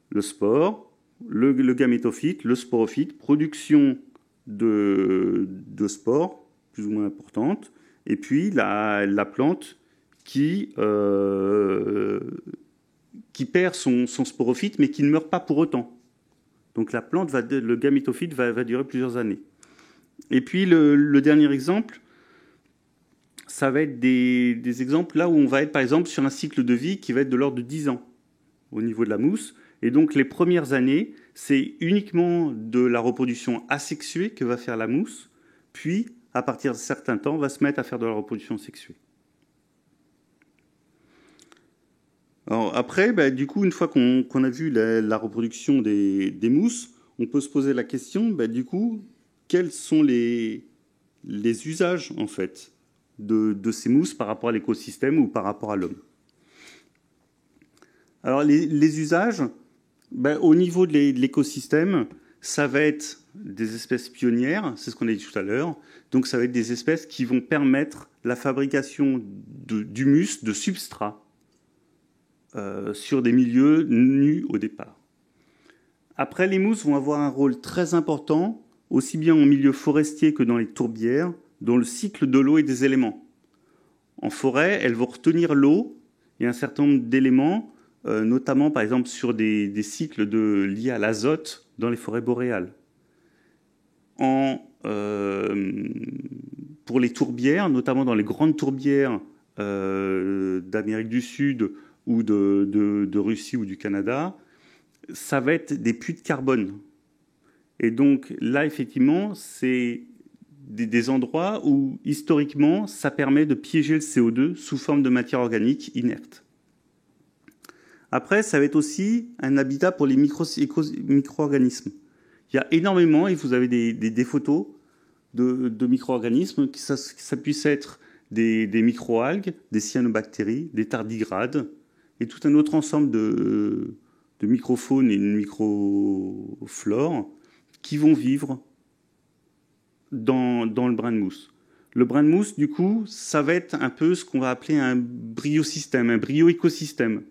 le spore, le gamétophyte, le sporophyte, production de spores plus ou moins importante, et puis la plante qui perd son sporophyte, mais qui ne meurt pas pour autant. Donc la plante, le gamétophyte va durer plusieurs années. Et puis le dernier exemple, ça va être des exemples là où on va être par exemple sur un cycle de vie qui va être de l'ordre de 10 ans au niveau de la mousse. Et donc les premières années, c'est uniquement de la reproduction asexuée que va faire la mousse, puis à partir d'un certain temps, on va se mettre à faire de la reproduction sexuée. Alors après, du coup, une fois qu'on a vu la reproduction des mousses, on peut se poser la question, du coup, quels sont les usages, en fait, de ces mousses par rapport à l'écosystème ou par rapport à l'homme. Alors, les usages, au niveau de l'écosystème, ça va être des espèces pionnières, c'est ce qu'on a dit tout à l'heure. Donc, ça va être des espèces qui vont permettre la fabrication d'humus, de substrats, sur des milieux nus au départ. Après, les mousses vont avoir un rôle très important, aussi bien en milieu forestier que dans les tourbières, dans le cycle de l'eau et des éléments. En forêt, elles vont retenir l'eau et un certain nombre d'éléments, notamment par exemple sur des cycles liés à l'azote dans les forêts boréales. Pour les tourbières, notamment dans les grandes tourbières d'Amérique du Sud ou de Russie ou du Canada, ça va être des puits de carbone. Et donc là, effectivement, c'est des endroits où, historiquement, ça permet de piéger le CO2 sous forme de matière organique inerte. Après, ça va être aussi un habitat pour les micro-organismes. Il y a énormément, et vous avez des photos de micro-organismes, que ça puisse être des microalgues, des cyanobactéries, des tardigrades, et tout un autre ensemble de microfaune et de microflore qui vont vivre dans le brin de mousse. Le brin de mousse, du coup, ça va être un peu ce qu'on va appeler un bryosystème, un bryo-écosystème.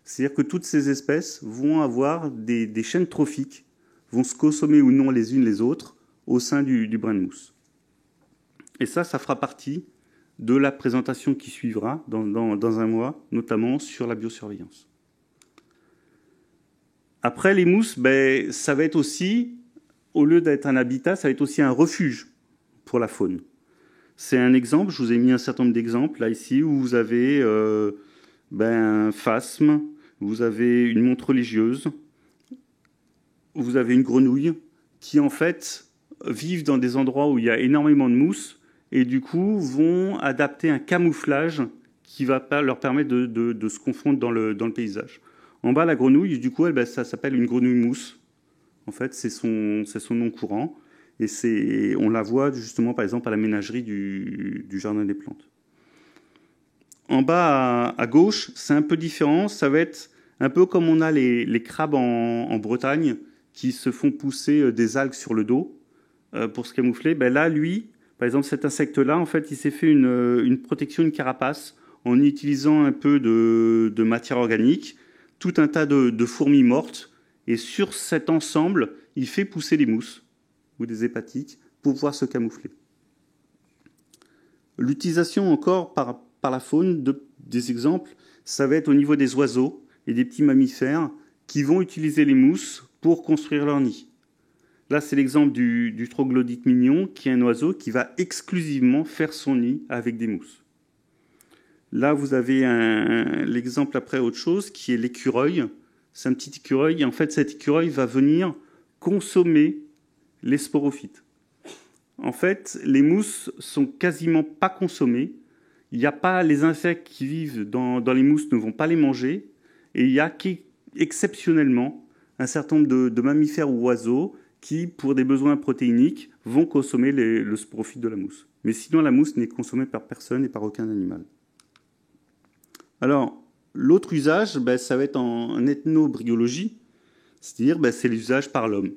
C'est-à-dire que toutes ces espèces vont avoir des chaînes trophiques, vont se consommer ou non les unes les autres au sein du brin de mousse. Et ça fera partie de la présentation qui suivra dans un mois, notamment sur la biosurveillance. Après, les mousses, ça va être aussi, au lieu d'être un habitat, ça va être aussi un refuge pour la faune. C'est un exemple, je vous ai mis un certain nombre d'exemples, là, ici, où vous avez un phasme, vous avez une montre religieuse, vous avez une grenouille, qui, en fait, vivent dans des endroits où il y a énormément de mousse, et du coup, vont adapter un camouflage qui va leur permettre de se confondre dans le paysage. En bas, la grenouille, du coup, ça s'appelle une grenouille mousse. En fait, c'est son nom courant. Et on la voit justement, par exemple, à la ménagerie du Jardin des Plantes. En bas, à gauche, c'est un peu différent. Ça va être un peu comme on a les crabes en Bretagne qui se font pousser des algues sur le dos pour se camoufler. Là, lui, par exemple, cet insecte-là, en fait, il s'est fait une protection, une carapace en utilisant un peu de matière organique, tout un tas de fourmis mortes, et sur cet ensemble, il fait pousser des mousses ou des hépatiques pour pouvoir se camoufler. L'utilisation encore par la faune des exemples, ça va être au niveau des oiseaux et des petits mammifères qui vont utiliser les mousses pour construire leur nid. Là, c'est l'exemple du troglodyte mignon, qui est un oiseau qui va exclusivement faire son nid avec des mousses. Là, vous avez l'exemple après autre chose, qui est l'écureuil. C'est un petit écureuil, et en fait, cet écureuil va venir consommer les sporophytes. En fait, les mousses sont quasiment pas consommées. Il n'y a pas les insectes qui vivent dans les mousses ne vont pas les manger, et il y a exceptionnellement un certain nombre de mammifères ou oiseaux qui, pour des besoins protéiniques, vont consommer le sporophyte de la mousse. Mais sinon, la mousse n'est consommée par personne et par aucun animal. Alors, l'autre usage, ça va être en ethnobryologie, c'est-à-dire c'est l'usage par l'homme.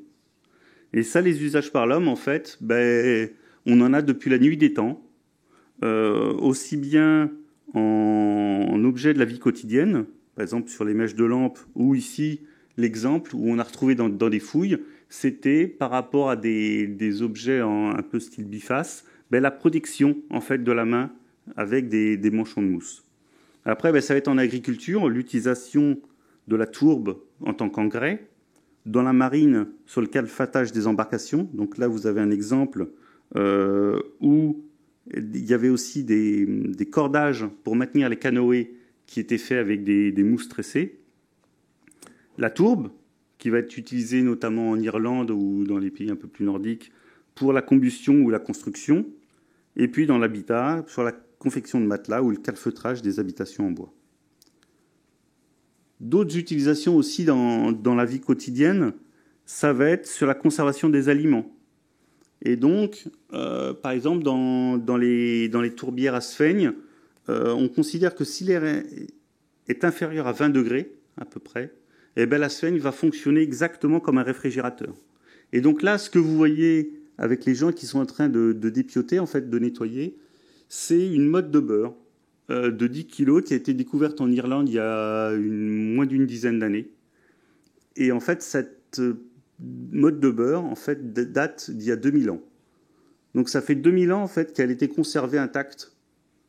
Et ça, les usages par l'homme, en fait, on en a depuis la nuit des temps, aussi bien en objet de la vie quotidienne, par exemple sur les mèches de lampe, ou ici, l'exemple où on a retrouvé dans des fouilles, c'était par rapport à des objets un peu style biface, la protection en fait de la main avec des manchons de mousse. Après, ça va être en agriculture, l'utilisation de la tourbe en tant qu'engrais, dans la marine, sur le calfatage des embarcations. Donc là, vous avez un exemple où il y avait aussi des cordages pour maintenir les canoës qui étaient faits avec des mousses tressées. La tourbe, qui va être utilisée notamment en Irlande ou dans les pays un peu plus nordiques pour la combustion ou la construction. Et puis dans l'habitat, sur la confection de matelas ou le calfeutrage des habitations en bois. D'autres utilisations aussi dans la vie quotidienne, ça va être sur la conservation des aliments. Et donc, par exemple, dans les tourbières à sphaigne, on considère que si l'air est inférieur à 20 degrés, à peu près, eh bien, la sphaigne va fonctionner exactement comme un réfrigérateur. Et donc là, ce que vous voyez avec les gens qui sont en train de dépioter, en fait, de nettoyer, c'est une motte de beurre de 10 kilos qui a été découverte en Irlande il y a moins d'une dizaine d'années. Et en fait, cette motte de beurre en fait, date d'il y a 2000 ans. Donc ça fait 2000 ans en fait, qu'elle était conservée intacte.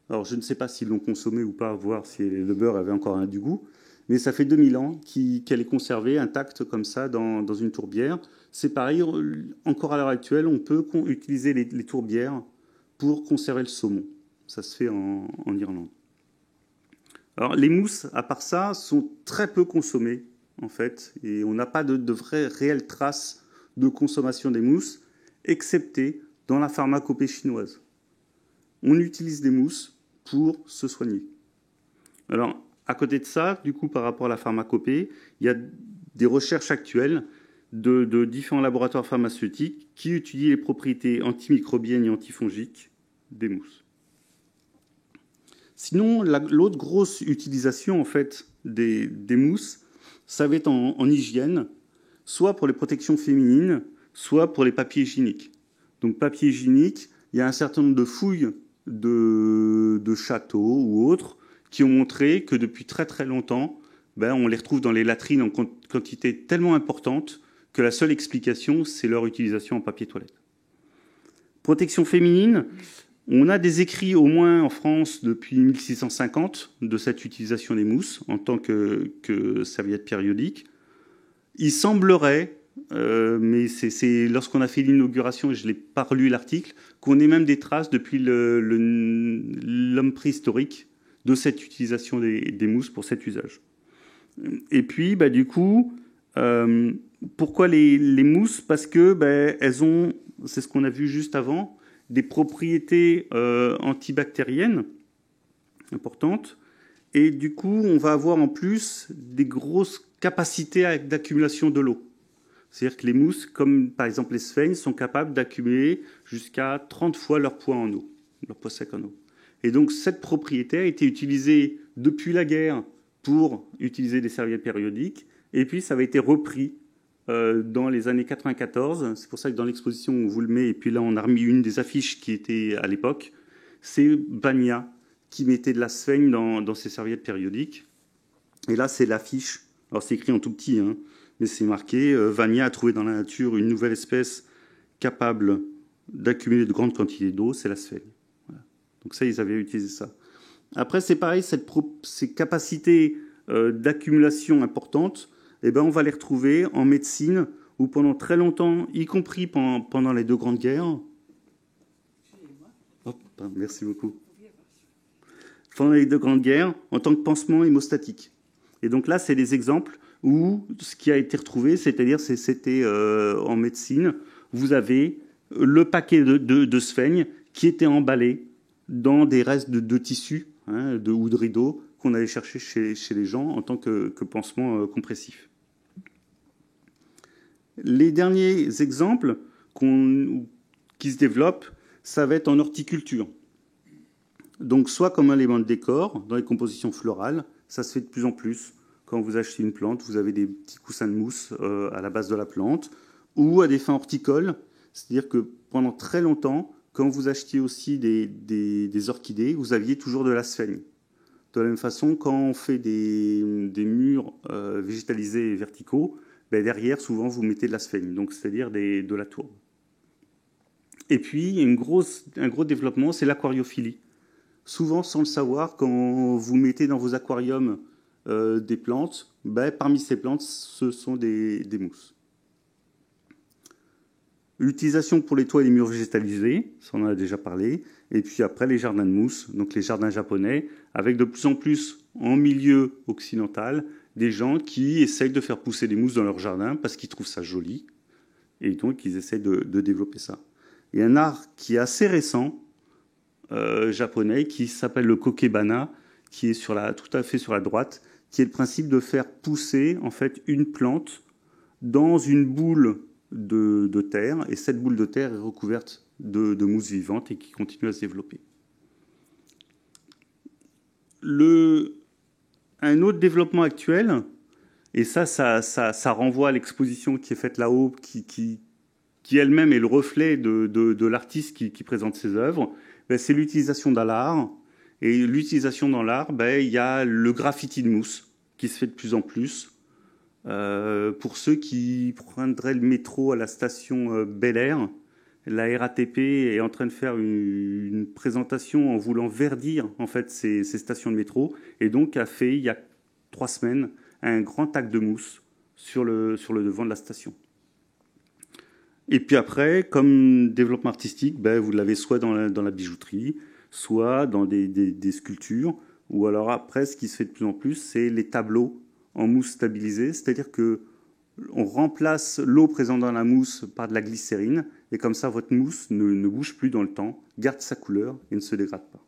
Alors je ne sais pas s'ils l'ont consommée ou pas, voir si le beurre avait encore du goût, mais ça fait 2000 ans qu'elle est conservée intacte comme ça dans une tourbière. C'est pareil, encore à l'heure actuelle, on peut utiliser les tourbières pour conserver le saumon. Ça se fait en Irlande. Alors les mousses, à part ça, sont très peu consommées, en fait, et on n'a pas de vraies réelles traces de consommation des mousses, excepté dans la pharmacopée chinoise. On utilise des mousses pour se soigner. Alors, à côté de ça, du coup, par rapport à la pharmacopée, il y a des recherches actuelles de différents laboratoires pharmaceutiques qui étudient les propriétés antimicrobiennes et antifongiques des mousses. Sinon, l'autre grosse utilisation en fait, des mousses, ça va être en hygiène, soit pour les protections féminines, soit pour les papiers hygiéniques. Donc papier hygiénique, il y a un certain nombre de fouilles de châteaux ou autres qui ont montré que depuis très très longtemps, on les retrouve dans les latrines en quantité tellement importante que la seule explication, c'est leur utilisation en papier toilette. Protection féminine, on a des écrits au moins en France depuis 1650 de cette utilisation des mousses en tant que serviette périodique. Il semblerait, mais c'est lorsqu'on a fait l'inauguration, et je n'ai pas relu l'article, qu'on ait même des traces depuis l'homme préhistorique de cette utilisation des mousses pour cet usage. Et puis, du coup, pourquoi les mousses? Parce que elles ont, c'est ce qu'on a vu juste avant, des propriétés antibactériennes importantes. Et du coup, on va avoir en plus des grosses capacités d'accumulation de l'eau. C'est-à-dire que les mousses, comme par exemple les sphènes, sont capables d'accumuler jusqu'à 30 fois leur poids en eau, leur poids sec en eau. Et donc cette propriété a été utilisée depuis la guerre pour utiliser des serviettes périodiques. Et puis ça avait été repris dans les années 94. C'est pour ça que dans l'exposition, on vous le met. Et puis là, on a remis une des affiches qui était à l'époque. C'est Vania qui mettait de la sphène dans ses serviettes périodiques. Et là, c'est l'affiche. Alors c'est écrit en tout petit, hein, mais c'est marqué Vania a trouvé dans la nature une nouvelle espèce capable d'accumuler de grandes quantités d'eau, c'est la sphène. Voilà. Donc ça, ils avaient utilisé ça. Après, c'est pareil, ces capacités d'accumulation importantes, on va les retrouver en médecine, où pendant très longtemps, y compris pendant les deux grandes guerres... Oh, merci beaucoup. Pendant les deux grandes guerres, en tant que pansement hémostatique. Et donc là, c'est des exemples où ce qui a été retrouvé, c'est-à-dire c'était en médecine, vous avez le paquet de sphènes qui était emballé dans des restes de tissus ou de rideaux qu'on allait chercher chez les gens en tant que pansement compressif. Les derniers exemples qui se développent, ça va être en horticulture. Donc soit comme un élément de décor, dans les compositions florales, ça se fait de plus en plus. Quand vous achetez une plante, vous avez des petits coussins de mousse à la base de la plante, ou à des fins horticoles, c'est-à-dire que pendant très longtemps, quand vous achetiez aussi des orchidées, vous aviez toujours de la sphène. De la même façon, quand on fait des murs végétalisés et verticaux, derrière, souvent, vous mettez de la sphène, donc c'est-à-dire de la tourbe. Et puis, un gros développement, c'est l'aquariophilie. souvent sans le savoir, quand vous mettez dans vos aquariums des plantes, parmi ces plantes, ce sont des mousses. L'utilisation pour les toits et les murs végétalisés, ça on en a déjà parlé. Et puis après, les jardins de mousse, donc les jardins japonais, avec de plus en plus en milieu occidental, des gens qui essayent de faire pousser des mousses dans leur jardin parce qu'ils trouvent ça joli. Et donc, ils essayent de développer ça. Il y a un art qui est assez récent, japonais, qui s'appelle le kokebana, qui est tout à fait sur la droite, qui est le principe de faire pousser en fait une plante dans une boule de terre, et cette boule de terre est recouverte de mousse vivante et qui continue à se développer. Un autre développement actuel, et ça renvoie à l'exposition qui est faite là-haut, qui elle-même est le reflet de l'artiste qui présente ses œuvres, c'est l'utilisation dans l'art. Et l'utilisation dans l'art, il y a le graffiti de mousse qui se fait de plus en plus. Pour ceux qui prendraient le métro à la station Bel Air, la RATP est en train de faire une présentation en voulant verdir en fait ces stations de métro, et donc a fait il y a 3 semaines un grand tac de mousse sur le devant de la station. Et puis après, comme développement artistique, vous l'avez soit dans la bijouterie, soit dans des sculptures, ou alors après, ce qui se fait de plus en plus, c'est les tableaux en mousse stabilisée, c'est-à-dire que on remplace l'eau présente dans la mousse par de la glycérine, et comme ça, votre mousse ne bouge plus dans le temps, garde sa couleur et ne se dégrade pas.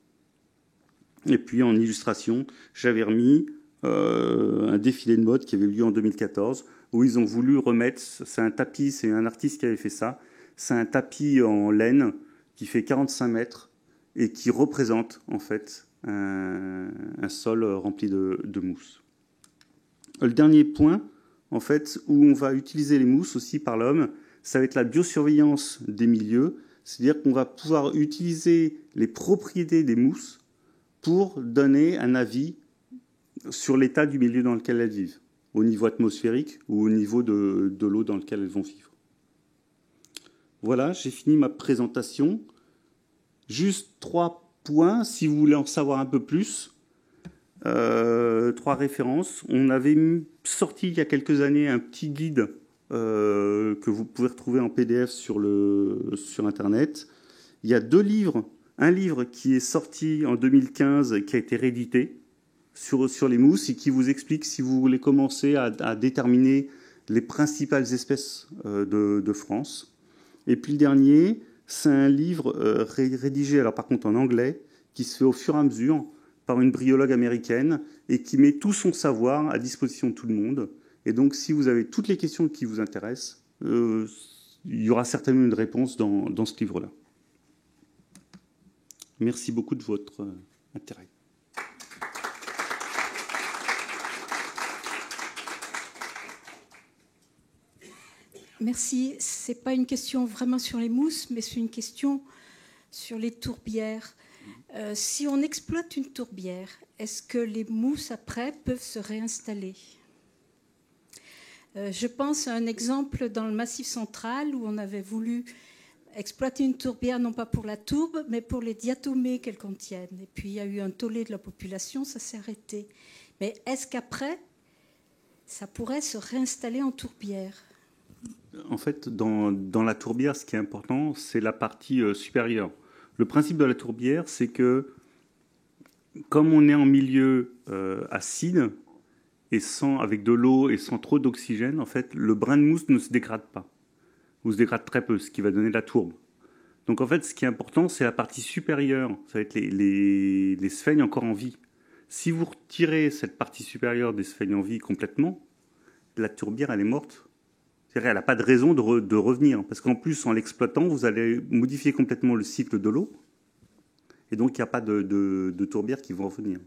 Et puis en illustration, j'avais remis un défilé de mode qui avait eu lieu en 2014, où ils ont voulu remettre, c'est un tapis, c'est un artiste qui avait fait ça, c'est un tapis en laine qui fait 45 mètres et qui représente en fait un sol rempli de mousse. Le dernier point, en fait, où on va utiliser les mousses aussi par l'homme, ça va être la biosurveillance des milieux, c'est-à-dire qu'on va pouvoir utiliser les propriétés des mousses pour donner un avis sur l'état du milieu dans lequel elles vivent, au niveau atmosphérique ou au niveau de l'eau dans lequel elles vont vivre. Voilà, j'ai fini ma présentation. Juste 3 points, si vous voulez en savoir un peu plus. 3 références. On avait sorti il y a quelques années un petit guide que vous pouvez retrouver en PDF sur Internet. Il y a 2 livres. Un livre qui est sorti en 2015, qui a été réédité sur les mousses et qui vous explique si vous voulez commencer à déterminer les principales espèces de France. Et puis le dernier, c'est un livre rédigé, alors par contre en anglais, qui se fait au fur et à mesure par une bryologue américaine et qui met tout son savoir à disposition de tout le monde. Et donc si vous avez toutes les questions qui vous intéressent, il y aura certainement une réponse dans ce livre-là. Merci beaucoup de votre intérêt. Merci. Ce n'est pas une question vraiment sur les mousses, mais c'est une question sur les tourbières. Si on exploite une tourbière, est-ce que les mousses, après, peuvent se réinstaller ? Je pense à un exemple dans le Massif central où on avait voulu exploiter une tourbière, non pas pour la tourbe, mais pour les diatomées qu'elle contiennent. Et puis, il y a eu un tollé de la population, ça s'est arrêté. Mais est-ce qu'après, ça pourrait se réinstaller en tourbière ? En fait, dans la tourbière, ce qui est important, c'est la partie supérieure. Le principe de la tourbière, c'est que, comme on est en milieu acide, et avec de l'eau et sans trop d'oxygène, en fait, le brin de mousse ne se dégrade pas. Ou se dégrade très peu, ce qui va donner la tourbe. Donc en fait, ce qui est important, c'est la partie supérieure. Ça va être les sphènes encore en vie. Si vous retirez cette partie supérieure des sphènes en vie complètement, la tourbière, elle est morte. C'est-à-dire qu'elle n'a pas de raison de revenir. Parce qu'en plus, en l'exploitant, vous allez modifier complètement le cycle de l'eau. Et donc, il n'y a pas de tourbières qui vont revenir.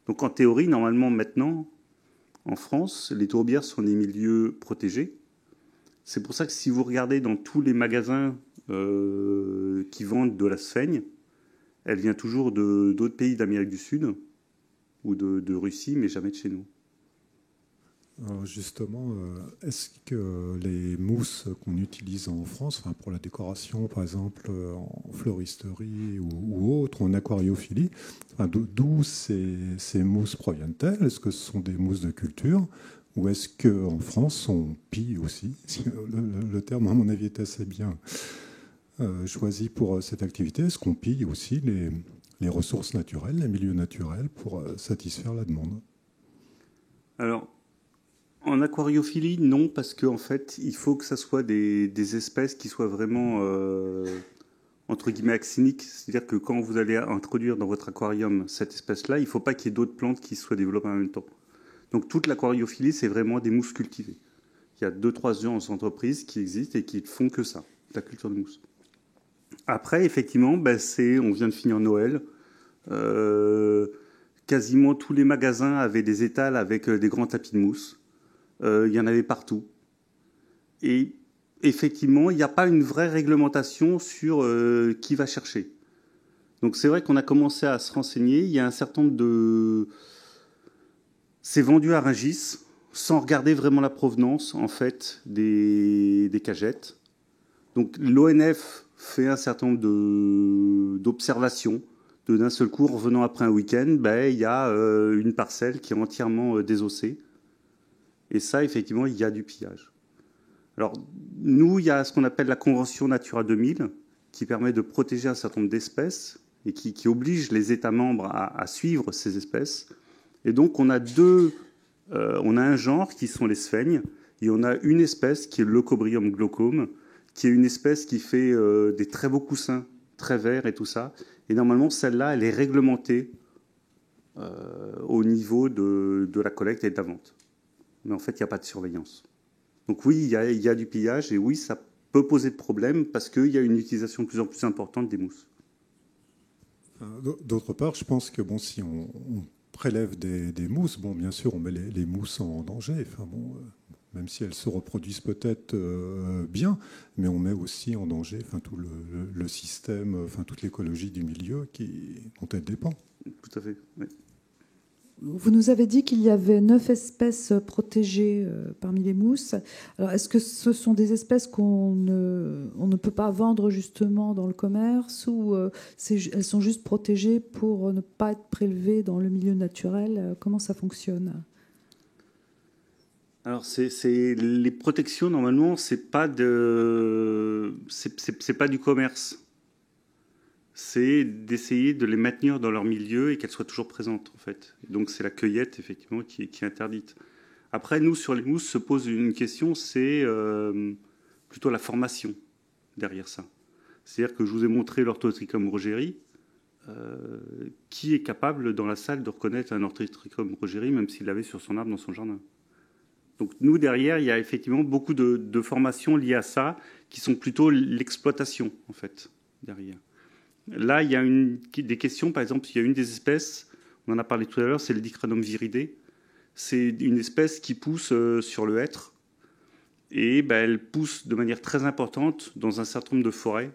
Donc en théorie, normalement, maintenant, en France, les tourbières sont des milieux protégés. C'est pour ça que si vous regardez dans tous les magasins qui vendent de la sphègne, elle vient toujours d'autres pays d'Amérique du Sud ou de Russie, mais jamais de chez nous. Alors justement, est-ce que les mousses qu'on utilise en France, enfin pour la décoration, par exemple en floristerie ou autre, en aquariophilie, enfin, d'où ces mousses proviennent-elles? Est-ce que ce sont des mousses de culture? Ou est-ce qu'en France, on pille aussi? Le terme, à mon avis, est assez bien choisi pour cette activité. Est-ce qu'on pille aussi les ressources naturelles, les milieux naturels, pour satisfaire la demande? Alors, en aquariophilie, non, parce qu'en fait, il faut que ça soit des espèces qui soient vraiment, entre guillemets, axiniques. C'est-à-dire que quand vous allez introduire dans votre aquarium cette espèce-là, il ne faut pas qu'il y ait d'autres plantes qui soient développées en même temps. Donc toute l'aquariophilie, c'est vraiment des mousses cultivées. Il y a 2-3 entreprises qui existent et qui ne font que ça, la culture de mousse. Après, effectivement, on vient de finir Noël. Quasiment tous les magasins avaient des étals avec des grands tapis de mousse. Il y en avait partout. Et effectivement, il n'y a pas une vraie réglementation sur qui va chercher. Donc c'est vrai qu'on a commencé à se renseigner. Il y a un certain nombre de... C'est vendu à Rungis, sans regarder vraiment la provenance, en fait, des cagettes. Donc l'ONF fait un certain nombre d'observations. D'un seul coup, revenant après un week-end, il y a une parcelle qui est entièrement désossée. Et ça, effectivement, il y a du pillage. Alors, nous, il y a ce qu'on appelle la Convention Natura 2000, qui permet de protéger un certain nombre d'espèces et qui oblige les États membres à suivre ces espèces. Et donc, on a un genre qui sont les sphènes, et on a une espèce qui est le Leucobrium glaucome, qui est une espèce qui fait des très beaux coussins, très verts et tout ça. Et normalement, celle-là, elle est réglementée au niveau de la collecte et de la vente. Mais en fait, il n'y a pas de surveillance. Donc oui, il y a du pillage, et oui, ça peut poser de problème parce qu'il y a une utilisation de plus en plus importante des mousses. D'autre part, je pense que si on prélève des mousses, bien sûr, on met les mousses en danger. Même si elles se reproduisent peut-être bien, mais on met aussi en danger tout le système, toute l'écologie du milieu dont elle dépend. Tout à fait, oui. Vous nous avez dit qu'il y avait 9 espèces protégées parmi les mousses. Alors, est-ce que ce sont des espèces on ne peut pas vendre justement dans le commerce, ou elles sont juste protégées pour ne pas être prélevées dans le milieu naturel? Comment ça fonctionne? Alors, les protections, normalement, c'est pas du commerce. C'est d'essayer de les maintenir dans leur milieu et qu'elles soient toujours présentes, en fait. Donc, c'est la cueillette, effectivement, qui est interdite. Après, nous, sur les mousses, se pose une question, c'est plutôt la formation derrière ça. C'est-à-dire que je vous ai montré l'Orthotrichum rogeri. Qui est capable, dans la salle, de reconnaître un Orthotrichum rogeri, même s'il l'avait sur son arbre dans son jardin? Donc nous, derrière, il y a effectivement beaucoup de formations liées à ça, qui sont plutôt l'exploitation, en fait, derrière. Là, il y a des questions, par exemple, il y a une des espèces, on en a parlé tout à l'heure, c'est le Dicranum viridé. C'est une espèce qui pousse sur le hêtre, et elle pousse de manière très importante dans un certain nombre de forêts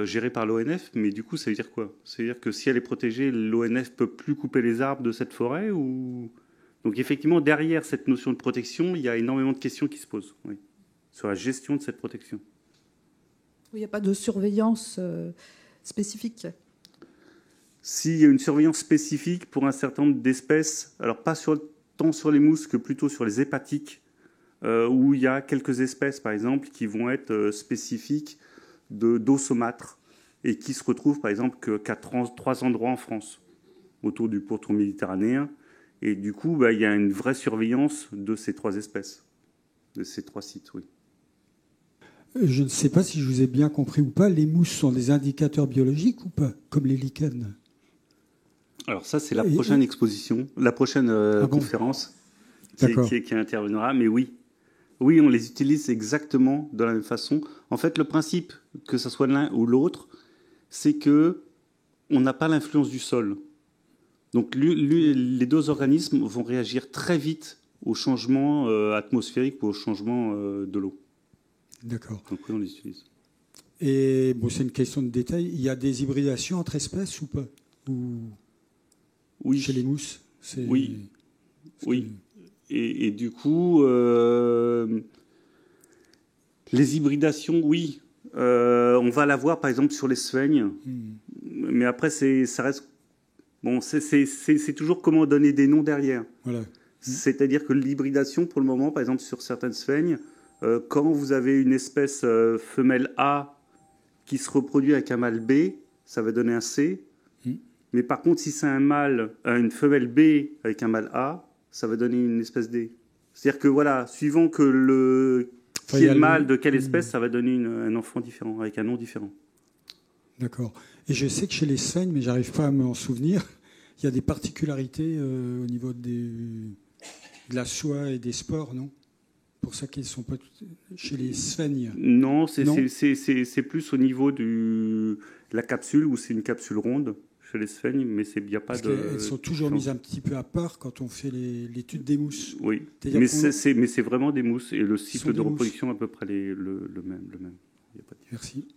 gérées par l'ONF, mais du coup, ça veut dire quoi? Ça veut dire que si elle est protégée, l'ONF ne peut plus couper les arbres de cette forêt, ou... Donc effectivement, derrière cette notion de protection, il y a énormément de questions qui se posent, oui, sur la gestion de cette protection. Il n'y a pas de surveillance spécifique? S'il y a une surveillance spécifique pour un certain nombre d'espèces, alors pas tant sur les mousses que plutôt sur les hépatiques, où il y a quelques espèces, par exemple, qui vont être spécifiques d'eau saumâtre et qui se retrouvent, par exemple, qu'à 3 endroits en France, autour du pourtour méditerranéen. Et du coup, il y a une vraie surveillance de ces 3 espèces, de ces 3 sites, oui. Je ne sais pas si je vous ai bien compris ou pas, les mousses sont des indicateurs biologiques ou pas, comme les lichens? Alors ça, c'est la prochaine exposition, la prochaine conférence qui interviendra, mais oui. Oui, on les utilise exactement de la même façon. En fait, le principe, que ce soit l'un ou l'autre, c'est que on n'a pas l'influence du sol. Donc les 2 organismes vont réagir très vite au changement atmosphérique ou au changement de l'eau. D'accord. Donc oui, on les utilise. Et c'est une question de détail. Il y a des hybridations entre espèces ou pas? Oui. Chez les mousses? Oui. Et du coup, les hybridations, oui. On va l'avoir, par exemple, sur les sphènes. Mais après, ça reste... Bon, c'est toujours comment donner des noms derrière. Voilà. C'est-à-dire que l'hybridation, pour le moment, par exemple, sur certaines sphènes, quand vous avez une espèce femelle A qui se reproduit avec un mâle B, ça va donner un C. Mais par contre, si c'est une femelle B avec un mâle A, ça va donner une espèce D. C'est-à-dire que voilà, suivant que qui est le mâle de quelle espèce, ça va donner un enfant différent, avec un nom différent. D'accord. Et je sais que chez les sphènes, mais j'arrive pas à m'en souvenir, il y a des particularités au niveau de la soie et des spores, non? Pour ça qu'ils sont pas chez les sphènes. Non, c'est plus au niveau de la capsule, où c'est une capsule ronde chez les sphènes, mais il n'y a pas Parce de... qu'elles sont toujours mises un petit peu à part quand on fait l'étude des mousses. Oui, mais c'est vraiment des mousses, et le cycle de reproduction est à peu près le même. Il y a pas de... Merci.